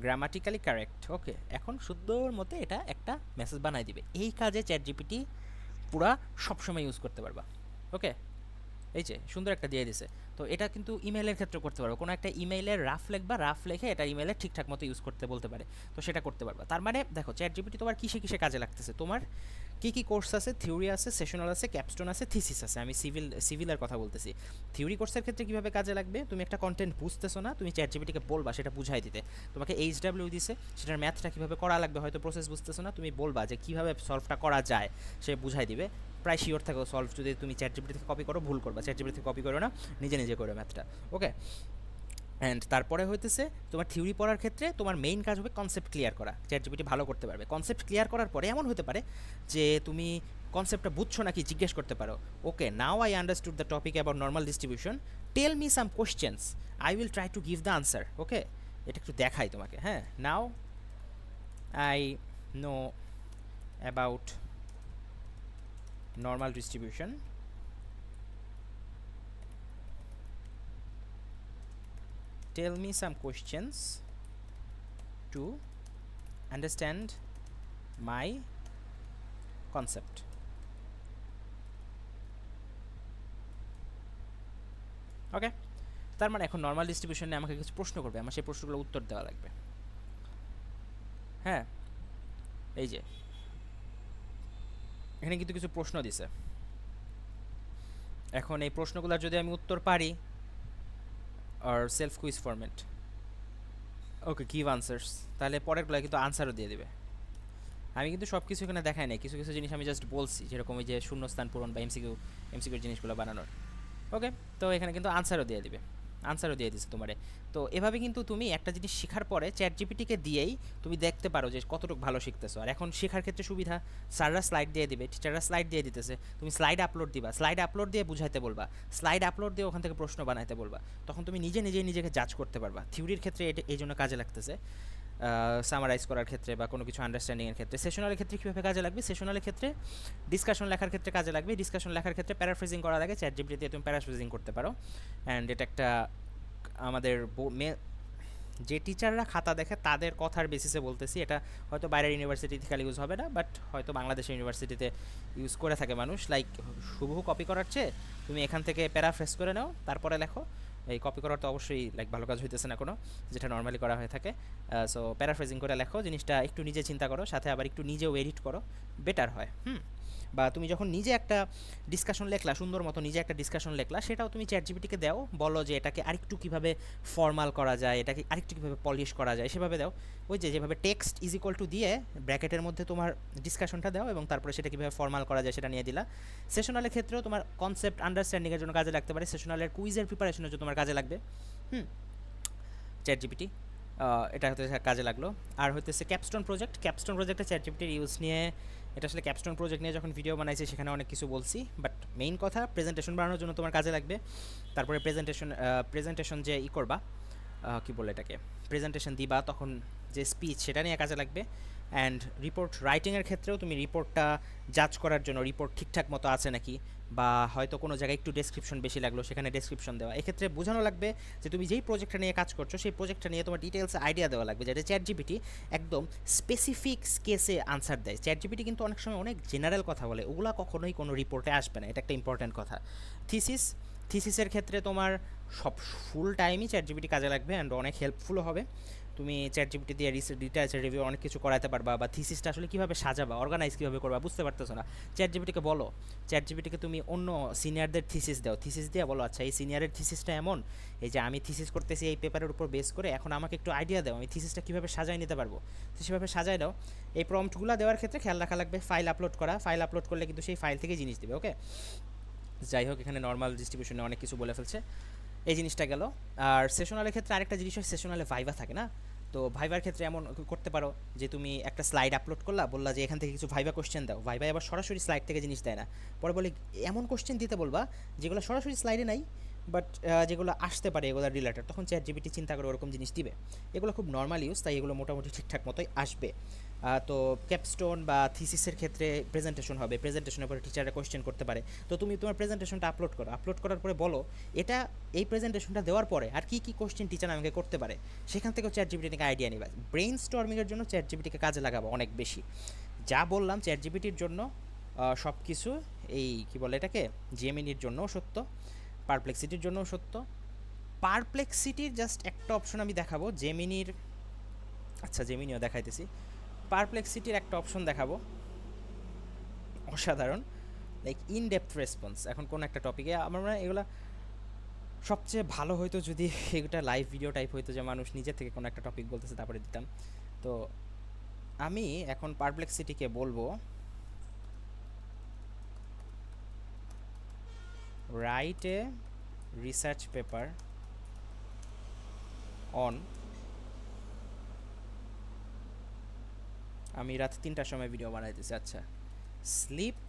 [SPEAKER 1] grammatically correct. Okay, এখন সুন্দর মতো এটা একটা মেসেজ বানাই দিবে। এই কাজে চ্যাট জিপিটি পুরা সবসময় ইউজ করতে পারবা। ওকে, এই যে সুন্দর একটা দিয়ে দিছে। তো এটা কিন্তু ইমেলের ক্ষেত্রে করতে পারবো, কোনো একটা ইমেইলের রাফ লিখবা, রাফ লিখে এটা ইমেলে ঠিকঠাক মতো ইউজ করতে বলতে পারে, তো সেটা করতে পারবা। তার মানে দেখো চ্যাট জিপিটি তোমার কিসে কিসে কাজে লাগতেছে, তোমার কী কী কোর্স আছে, থিওরি আছে, সেশনাল আছে, ক্যাপস্টোন আছে, থিসিস আছে। আমি সিভিলের কথা বলতেছি। থিওরি কোর্সের ক্ষেত্রে কীভাবে কাজে লাগবে, তুমি একটা কন্টেন্ট বুঝতেছো না, তুমি চ্যাট জিপিটিকে বলবা সেটা বুঝাই দিতে। তোমাকে HW দিছে, সেটার ম্যাথটা কীভাবে করা লাগবে, হয়তো প্রসেস বুঝতেছো না, তুমি বলবা যে কীভাবে সলভটা করা যায়, সে বুঝাই দিবে। প্রায় শিওর থাকো সলভ যদি তুমি চ্যাট জিপিটি থেকে কপি করো ভুল করবা, চ্যাট জিপিটি থেকে কপি করো না, নিজে নিজে করো ম্যাথটা। ওকে, অ্যান্ড তারপরে হইতেছে তোমার থিওরি পড়ার ক্ষেত্রে তোমার মেইন কাজ হবে কনসেপ্ট ক্লিয়ার করা। চ্যাট জিপিটি ভালো করতে পারবে। কনসেপ্ট ক্লিয়ার করার পরে এমন হতে পারে যে তুমি কনসেপ্টটা বুঝছো নাকি জিজ্ঞেস করতে পারো, okay now I understood the topic about normal distribution, tell me some questions, I will try to give the answer. Okay, এটা একটু দেখাই তোমাকে। হ্যাঁ, now I know about normal distribution, tell me some questions to understand my concept। ওকে, তার মানে এখন normal ডিস্ট্রিবিউশনে আমাকে কিছু প্রশ্ন করবে, আমার সেই প্রশ্নগুলো উত্তর দেওয়া লাগবে। হ্যাঁ, এই যে এখানে কিন্তু কিছু প্রশ্ন দিছে। এখন এই প্রশ্নগুলোর যদি আমি উত্তর পারি, আর self quiz format, okay give answers, তাহলে পরেরগুলো কিন্তু আনসারও দিয়ে দেবে। আমি কিন্তু সব কিছু এখানে দেখাই নাই, কিছু কিছু জিনিস আমি জাস্ট বলছি, যেরকম ওই যে শূন্যস্থান পূরণ বা এমসিকিউর জিনিসগুলো বানানোর। ওকে, তো এখানে কিন্তু আনসারও দিয়ে দিবে, আনসারও দিয়ে দিচ্ছে তোমারে। তো এভাবে কিন্তু তুমি একটা জিনিস শেখার পরে চ্যাট জিপিটিকে দিয়েই তুমি দেখতে পারো যে কতটুকু ভালো শিখতেছো। আর এখন শেখার ক্ষেত্রে সুবিধা, স্যাররা স্লাইড দিয়ে দিবে, টিচাররা স্লাইড দিয়ে দিতেছে, তুমি স্লাইড আপলোড দিবা, স্লাইড আপলোড দিয়ে বুঝাইতে বলবা, স্লাইড আপলোড দিয়ে ওখান থেকে প্রশ্ন বানাইতে বলবা, তখন তুমি নিজে নিজেই নিজেকে জাজ করতে পারবা। থিওরির ক্ষেত্রে এটা এই জন্য কাজে লাগতেছে, সামারাইজ করার ক্ষেত্রে বা কোনো কিছু আন্ডারস্ট্যান্ডিংয়ের ক্ষেত্রে। সেশনালের ক্ষেত্রে কীভাবে কাজে লাগবে, সেশনালের ক্ষেত্রে ডিসকাশন লেখার ক্ষেত্রে কাজে লাগবে। ডিসকাশন লেখার ক্ষেত্রে প্যারাফ্রেজিং করা লাগে, চ্যাট জিপিটি দিয়ে তুমি প্যারাফ্রেজিং করতে পারো। অ্যান্ড এটা একটা আমাদের যে টিচাররা খাতা দেখে তাদের কথার বেসিসে বলতেছি, এটা হয়তো বাইরের ইউনিভার্সিটিতে খালি ইউজ হবে না, বাট হয়তো বাংলাদেশের ইউনিভার্সিটিতে ইউজ করে থাকে মানুষ। লাইক হুবহু কপি করার চেয়ে তুমি এখান থেকে প্যারাফ্রেজ করে নাও, তারপরে লেখো। এই কপি করার তো অবশ্যই লাইক ভালো কাজ হইতেছে না কোনো, যেটা নর্মালি করা হয়ে থাকে। সো প্যারাফ্রেজিং করে লেখো, জিনিসটা একটু নিজে চিন্তা করো, সাথে আবার একটু নিজেও এডিট করো, বেটার হয়। বা তুমি যখন নিজে একটা ডিসকাশন লেখলা, সুন্দর মতো নিজে একটা ডিসকাশন লেখলা, সেটাও তুমি চ্যাট জিপিটিকে দাও, বলো যে এটাকে আরেকটু কীভাবে ফর্মাল করা যায়, এটাকে আরেকটু কীভাবে পলিশ করা যায়, সেভাবে দাও। ওই যে যেভাবে টেক্সট ইজ ইকুয়াল টু দিয়ে ব্র্যাকেটের মধ্যে তোমার ডিসকাশনটা দাও, এবং তারপরে সেটা কীভাবে ফর্মাল করা যায় সেটা নিয়ে দিলা। সেশনালের ক্ষেত্রেও তোমার কনসেপ্ট আন্ডারস্ট্যান্ডিংয়ের জন্য কাজে লাগতে পারে, সেশনালের কুইজের প্রিপারেশনের জন্য তোমার কাজে লাগবে চ্যাট জিপিটি, এটা হতে কাজে লাগলো। আর হইতেছে ক্যাপস্টোন প্রজেক্টে চ্যাট জিপিটির ইউজ নিয়ে, এটা আসলে ক্যাপস্টোন প্রজেক্ট নিয়ে যখন ভিডিও বানাইছি সেখানে অনেক কিছু বলছি, বাট মেইন কথা প্রেজেন্টেশন বানানোর জন্য তোমার কাজে লাগবে। তারপরে প্রেজেন্টেশন যে করবা, কী বলে এটাকে, প্রেজেন্টেশন দিবা, তখন যে স্পিচ সেটা নিয়ে কাজে লাগবে। অ্যান্ড রিপোর্ট রাইটিংয়ের ক্ষেত্রেও তুমি রিপোর্টটা জাজ করার জন্য রিপোর্ট ঠিকঠাক মতো আছে নাকি, বা হয়তো কোনো জায়গায় একটু ডেসক্রিপশন বেশি লাগলো সেখানে ডেসক্রিপশন দেওয়া। এক্ষেত্রে বোঝানো লাগবে যে তুমি যেই প্রজেক্টটা নিয়ে কাজ করছো সেই প্রজেক্টটা নিয়ে তোমার ডিটেলস আইডিয়া দেওয়া লাগবে, যেটা চ্যাট জিপিটি একদম স্পেসিফিক কেসে আনসার দেয়। চ্যাট জিপিটি কিন্তু অনেক সময় অনেক জেনারেল কথা বলে, ওগুলো কখনোই কোনো রিপোর্টে আসবে না, এটা একটা ইম্পর্ট্যান্ট কথা। থিসিস, থিসিসের ক্ষেত্রে তোমার সব ফুল টাইমই চ্যাট জিপিটি কাজে লাগবে অ্যান্ড অনেক হেল্পফুলও হবে। তুমি চ্যাট জিপিটি দিয়ে ডিটেলস রিভিউ অনেক কিছু করাতে পারবা, বা থিসিসটা আসলে কীভাবে সাজাবা, অর্গানাইজ কীভাবে করবা বুঝতে পারতেছো না, চ্যাট জিপিটিকে বলো। চ্যাট জিপিটিকে তুমি অন্য সিনিয়রদের থিসিস দাও, থিসিস দিয়ে বলো আচ্ছা এই সিনিয়রের থিসিসটা এমন, এই যে আমি থিসিস করতেছি এই পেপারের উপর বেস করে, এখন আমাকে একটু আইডিয়া দাও আমি থিসিসটা কীভাবে সাজাই নিতে পারবো, তো সেভাবে সাজাই দাও। এই প্রম্পটগুলো দেওয়ার ক্ষেত্রে খেয়াল রাখা লাগবে ফাইল আপলোড করা, ফাইল আপলোড করলে কিন্তু সেই ফাইল থেকে জিনিস দেবে। ওকে, যাই হোক এখানে নর্মাল ডিস্ট্রিবিউশনে অনেক কিছু বলে ফেলছে, এই জিনিসটা গেল। আর সেশনালের ক্ষেত্রে আরেকটা জিনিস হয়, সেশনালে ভাইভা থাকে না, তো ভাইভার ক্ষেত্রে এমন করতে পারো যে তুমি একটা স্লাইড আপলোড করলা, বললা যে এখান থেকে কিছু ভাইভা কোশ্চেন দাও, ভাইভাই আবার সরাসরি স্লাইড থেকে জিনিস দেয় না, পরে বলে এমন কোশ্চেন দিতে বলবা যেগুলো সরাসরি স্লাইডে নাই, বাট যেগুলো আসতে পারে এগুলো রিলেটেড, তখন চ্যাট জিপিটি চিন্তা করে ওরকম জিনিস দিবে। এগুলো খুব নর্মাল ইউজ, তাই এগুলো মোটামুটি ঠিকঠাক মতোই আসবে। তো ক্যাপস্টোন বা থিসিসের ক্ষেত্রে প্রেজেন্টেশন হবে, প্রেজেন্টেশনের পরে টিচাররা কোশ্চেন করতে পারে, তো তুমি তোমার প্রেজেন্টেশনটা আপলোড করো, আপলোড করার পরে বলো এটা এই প্রেজেন্টেশনটা দেওয়ার পরে আর কী কী কোশ্চেন টিচার আমাকে করতে পারে, সেখান থেকেও চ্যাট জিপিটি থেকে আইডিয়া নিবা। ব্রেইন স্টর্মিংয়ের জন্য চ্যাট জিপিটিকে কাজে লাগাবো অনেক বেশি। যা বললাম চ্যাট জিপিটির জন্য সব কিছু, এই কি বলে এটাকে, জেমিনির জন্যও সত্য, পারপ্লেক্সিটির জন্যও সত্য। পারপ্লেক্সিটির জাস্ট একটা অপশন আমি দেখাবো, জেমিনির, আচ্ছা জেমিনিও দেখাইতেছি, পারপ্লেক্সিটির একটা অপশন দেখাবো অসাধারণ, লাইক ইন ডেপথ রেসপন্স। এখন কোন একটা টপিকে আমার মনে হয় এগুলো সবচেয়ে ভালো হইতো যদি এটা লাইভ ভিডিও টাইপ হইতো, যে মানুষ নিজের থেকে কোনো একটা টপিক বলতেছে তারপরে দিতাম। তো আমি এখন পারপ্লেক্সিটিকে বলবো write a research paper on, আমি রাত 3টার সময় ভিডিও বানাইতেছি, আচ্ছা, sleep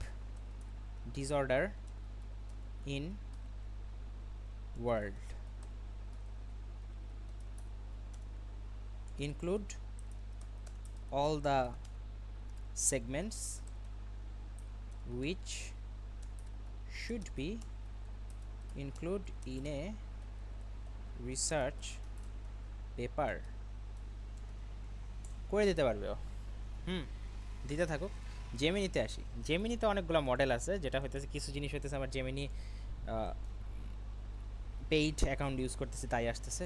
[SPEAKER 1] disorder in world, include all the segments which should be included in a research paper করে দিতে পারবে ও। দিতে থাকুক। জেমিনিতে আসি, জেমিনিতে অনেকগুলো মডেল আছে, যেটা হইতেছে কিছু জিনিস হইতেছে আমার জেমিনি পেইড অ্যাকাউন্ট ইউজ করতেছি তাই আসতেছে,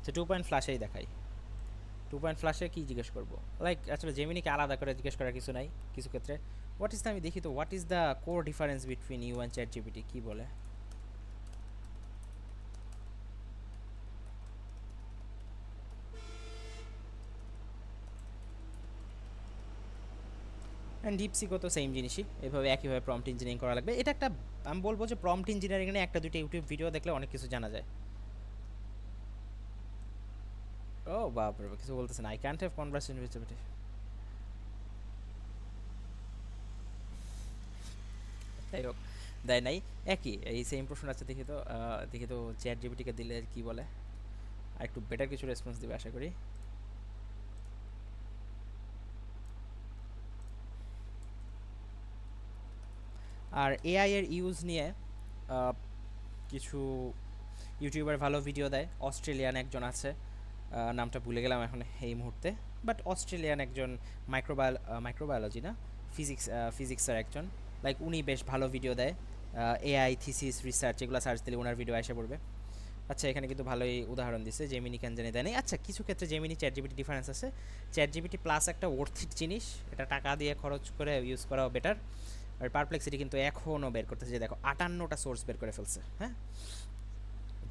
[SPEAKER 1] তো 2 পয়েন্ট ফ্ল্যাশেই দেখাই। 2 পয়েন্ট ফ্ল্যাশে কী জিজ্ঞেস করবো, লাইক আসলে জেমিনিকে আলাদা করে জিজ্ঞেস করার কিছু নাই কিছু ক্ষেত্রে। হোয়াট ইজ দ্য, আমি দেখি তো what is the core difference between you and ChatGPT, কী বলে। অ্যান্ড ডিপসিকও তো সেম জিনিসই, এভাবে একইভাবে প্রম্পট ইঞ্জিনিয়ারিং করা লাগবে। এটা একটা, আমি বলবো যে প্রম্পট ইঞ্জিনিয়ারিং নিয়ে একটা দুটো ইউটিউব ভিডিও দেখলে অনেক কিছু জানা যায়। ও বাপরে, কিছু বলতেছেন, I can't have conversation with GPT. যাই হোক, দেয় নাই, একই এই সেম প্রশ্ন আছে, দেখি তো চ্যাট জিপিটিকে দিলে কি বলে, আর একটু বেটার কিছু রেসপন্স দেবে আশা করি। আর এআই এর ইউজ নিয়ে কিছু ইউটিউবার ভালো ভিডিও দেয়, অস্ট্রেলিয়ান একজন আছে, নামটা ভুলে গেলাম এখন এই মুহূর্তে, বাট অস্ট্রেলিয়ান একজন মাইক্রোবায়োলজি না, ফিজিক্সের একজন, লাইক উনি বেশ ভালো ভিডিও দেয়, এআই থিসিস রিসার্চ এগুলো সার্চ দিলে ওনার ভিডিও এসে পড়বে। আচ্ছা এখানে কিন্তু ভালোই উদাহরণ দিচ্ছে, জেমিনি কেন জানি দেয় নাই। আচ্ছা কিছু ক্ষেত্রে জেমিনি চ্যাট জিপিটি ডিফারেন্স আছে, চ্যাট জিপিটি প্লাস একটা ওর্থিট জিনিস, এটা টাকা দিয়ে খরচ করে ইউজ করাও বেটার। আর পারপ্লেক্সিটি কিন্তু এখনও বের করতেছে, যে দেখো 58টা সোর্স বের করে ফেলছে, হ্যাঁ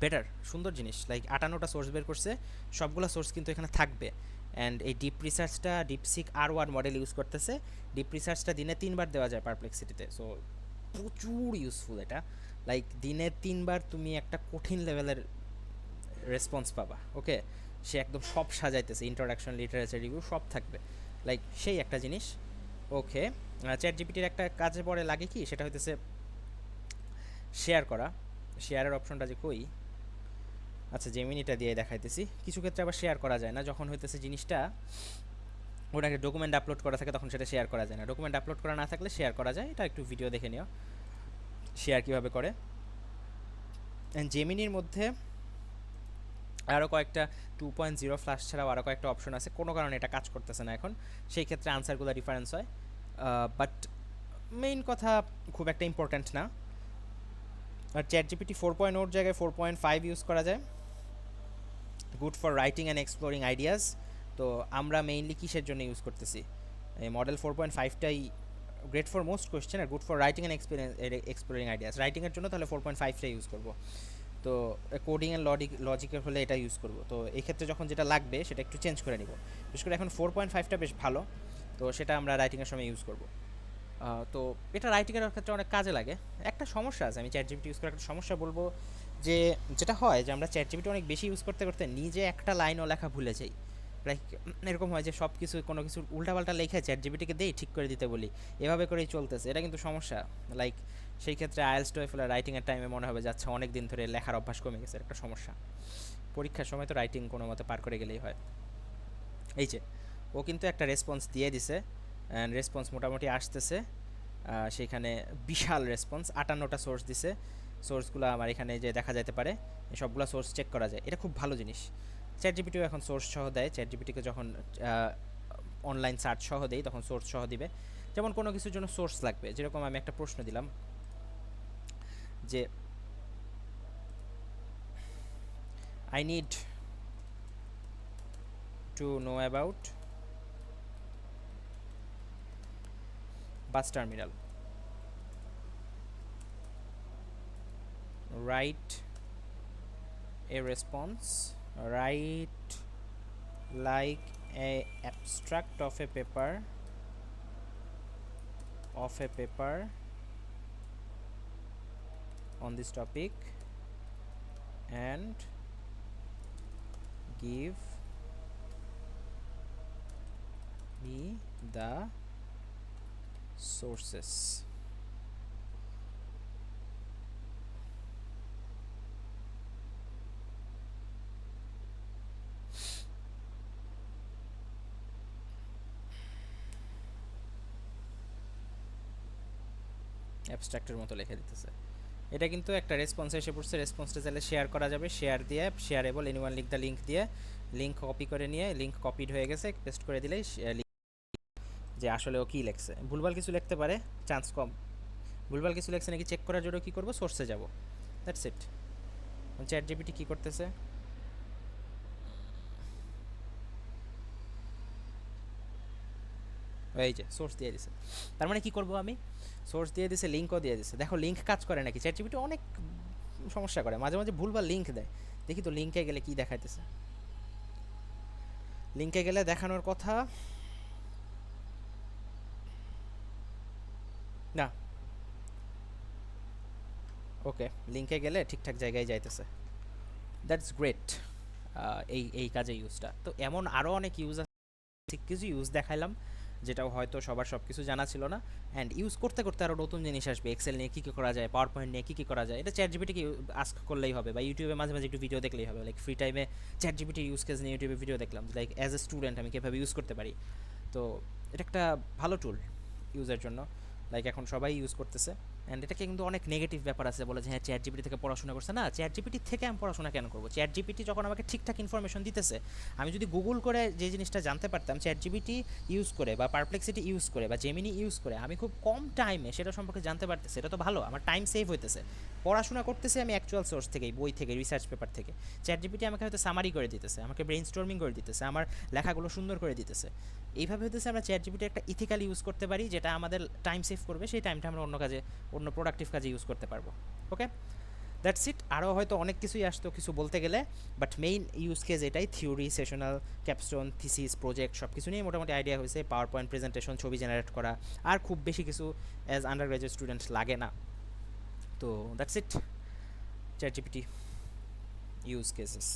[SPEAKER 1] বেটার, সুন্দর জিনিস, লাইক 58টা সোর্স বের করছে, সবগুলো সোর্স কিন্তু এখানে থাকবে। অ্যান্ড এই ডিপ রিসার্চটা ডিপসিক R1 মডেল ইউজ করতেছে, ডিপ রিসার্চটা দিনে 3বার দেওয়া যায় পারপ্লেক্সিটিতে, সো প্রচুর ইউজফুল এটা, লাইক দিনে 3বার তুমি একটা কঠিন লেভেলের রেসপন্স পাবা। ওকে, সে একদম সব সাজাইতেছে, ইন্ট্রোডাকশন লিটারেচার রিভিউ সব থাকবে, লাইক সেই একটা জিনিস। ওকে, চ্যাট জিপিটির একটা কাজে পরে লাগে কি, সেটা হইতেছে শেয়ার করা, শেয়ারের অপশনটা যে কই, আচ্ছা জেমিনিটা দিয়ে দেখাইতেছি। কিছু ক্ষেত্রে আবার শেয়ার করা যায় না, যখন হইতেছে জিনিসটা ওটাকে ডকুমেন্ট আপলোড করা থাকে তখন সেটা শেয়ার করা যায় না। ডকুমেন্ট আপলোড করা না থাকলে শেয়ার করা যায়, এটা একটু ভিডিও দেখে নিও শেয়ার কীভাবে করে। অ্যান্ড জেমিনির মধ্যে আরও কয়েকটা 2.0 ফ্ল্যাশ ছাড়াও আরও কয়েকটা অপশন আছে, কোনো কারণে এটা কাজ করতেছে না এখন, সেই ক্ষেত্রে আনসারগুলো ডিফারেন্স হয়। বাট মেইন কথা খুব একটা ইম্পর্ট্যান্ট না। আর চ্যাট জিপিটি 4.0 জায়গায় 4.5 ইউজ করা যায়, good for writing and exploring ideas. তো আমরা মেইনলি কিসের জন্য ইউজ করতেছি, এই মডেল 4.5টাই গ্রেট ফর মোস্ট কোয়েশ্চেন আর good for writing and exploring ideas. রাইটিংয়ের জন্য তাহলে 4.5টাই ইউজ করবো, তো কোডিং অ্যান্ড লজিকের হলে এটা ইউজ করব। তো এই ক্ষেত্রে যখন যেটা লাগবে সেটা একটু চেঞ্জ করে নিব, বিশেষ করে এখন 4.5টা বেশ ভালো, তো সেটা আমরা রাইটিংয়ের সময় ইউজ করব। তো এটা রাইটিংয়ের ক্ষেত্রে অনেক কাজে লাগে। একটা সমস্যা আছে, আমি চ্যাট জিপিটি ইউজ করার একটা সমস্যা বলবো, যে যেটা হয় যে আমরা চ্যাট জিপিটি অনেক বেশি ইউজ করতে করতে নিজে একটা লাইনও লেখা ভুলে যাই। লাইক এরকম হয় যে সব কিছু কোনো কিছু উল্টাপাল্টা লেখে চ্যাট জিপিটিকে দিই ঠিক করে দিতে বলি, এভাবে করেই চলতেছে, এটা কিন্তু সমস্যা। লাইক সেই ক্ষেত্রে আইএলটিএস টোয়েফল রাইটিংয়ের টাইমে মনে হবে যাচ্ছে অনেক দিন ধরে লেখার অভ্যাস কমে গেছে, একটা সমস্যা। পরীক্ষার সময় তো রাইটিং কোনো মতে পার করে গেলেই হয়। এই যে ও কিন্তু একটা রেসপন্স দিয়ে দিছে, অ্যান্ড রেসপন্স মোটামুটি আসতেছে। সেখানে বিশাল রেসপন্স, 58টা সোর্স দিছে। সোর্সগুলো আমার এখানে যে দেখা যেতে পারে, সবগুলো সোর্স চেক করা যায়, এটা খুব ভালো জিনিস। চ্যাট জিপিটিও এখন সোর্স সহ দেয়, চ্যাট জিপিটিকে যখন অনলাইন সার্চ সহ দেই তখন সোর্স সহ দিবে। যেমন কোনো কিছুর জন্য সোর্স লাগবে, যেরকম আমি একটা প্রশ্ন দিলাম যে I need to know about bus terminal. Write a response. Write like a abstract of a paper on this topic and give me the sources. অ্যাবস্ট্রাক্টের মতো লিখে দিতেছে। এটা কিন্তু একটা রেসপন্স এসে পড়ছে, রেসপন্সটা চাইলে শেয়ার করা যাবে, শেয়ার দিয়ে shareable anyone link the link দিয়ে লিঙ্ক কপি করে নিয়ে, লিঙ্ক কপিড হয়ে গেছে, পেস্ট করে দিলেই যে আসলে ও কী লেখছে। ভুলভাল কিছু লিখতে পারে, চান্স কম। ভুলভাল কিছু লেখছে নাকি চেক করার জন্য কী করবো, সোর্সে যাব, দ্যাটস ইট। চ্যাট জিপিটি কী করতেছে, এই যে সোর্স দিয়ে দিছে। তার মানে কী করবো আমি, সোর্স দিয়ে দিছে, লিঙ্কও দিয়ে দিছে। দেখো লিঙ্ক কাজ করে নাকি, চ্যাট জিপিটি অনেক সমস্যা করে, মাঝে মাঝে ভুলভাল লিঙ্ক দেয়। দেখি তো লিঙ্কে গেলে কী দেখাইতেছে। লিঙ্কে গেলে দেখানোর কথা না, ওকে লিঙ্কে গেলে ঠিকঠাক জায়গায় যাইতেছে, দ্যাটস গ্রেট। এই কাজে ইউজটা তো এমন আরও অনেক ইউজ আছে, ঠিক কিছু ইউজ দেখাইলাম যেটাও হয়তো সবার সব কিছু জানা ছিল না, অ্যান্ড ইউজ করতে করতে আরও নতুন জিনিস আসবে। এক্সেল নিয়ে কী কী করা যায়, পাওয়ার পয়েন্ট নিয়ে কী কী করা যায়, এটা চ্যাট জিপিটিকে আস্ক করলেই হবে, বা ইউটিউবে মাঝে মাঝে একটু ভিডিও দেখলেই হবে। লাইক ফ্রি টাইমে চ্যাট জিপিটি ইউজ কেস নিয়ে ইউটিউবে ভিডিও দেখলাম, লাইক অ্যাজ এ স্টুডেন্ট আমি কীভাবে ইউজ করতে পারি। তো এটা একটা ভালো টুল ইউজের জন্য, লাইক এখন সবাই ইউজ করতেছে। অ্যান্ড এটাকে কিন্তু অনেক নেগেটিভ ব্যাপার আছে, বলে যে হ্যাঁ চ্যাট জিপিটি থেকে পড়াশোনা করছে, না চ্যাট জিপিটি থেকে আমি পড়াশোনা কেন করবো। চ্যাট জিপিটি যখন আমাকে ঠিকঠাক ইনফরমেশন দিতেছে, আমি যদি গুগল করে যে জিনিসটা জানতে পারতাম, চ্যাট জিপিটি ইউজ করে বা পারপ্লেক্সিটি ইউজ করে বা জেমিনি ইউজ করে আমি খুব কম টাইমে সেটা সম্পর্কে জানতে পারতেছি, এটা তো ভালো, আমার টাইম সেভ হইতেছে। পড়াশোনা করতেছি আমি অ্যাকচুয়াল সোর্স থেকেই, বই থেকে, রিসার্চ পেপার থেকে। চ্যাট জিপিটি আমাকে হয়তো সামারি করে দিতেছে, আমাকে ব্রেইন স্টর্মিং করে দিতেছে, আমার লেখাগুলো সুন্দর করে দিতেছে। এইভাবে হইতেছে আমরা চ্যাট জিপিটি একটা ইথিক্যালি ইউজ করতে পারি, যেটা আমাদের টাইম সেভ করবে, সেই টাইমটা আমরা অন্য কাজে, অন্য প্রোডাক্টিভ কাজে ইউজ করতে পারবো। ওকে, দ্যাটস ইট। আরও হয়তো অনেক কিছুই আসতো কিছু বলতে গেলে, বাট মেইন ইউজ কেস এটাই। Theory, sessional, capstone, thesis, project সব কিছু নিয়ে মোটামুটি আইডিয়া হয়েছে। পাওয়ার পয়েন্ট প্রেজেন্টেশন, ছবি জেনারেট করা, আর খুব বেশি কিছু অ্যাজ আন্ডার গ্রাজুয়েট স্টুডেন্ট লাগে না। তো that's it, chat GPT use cases.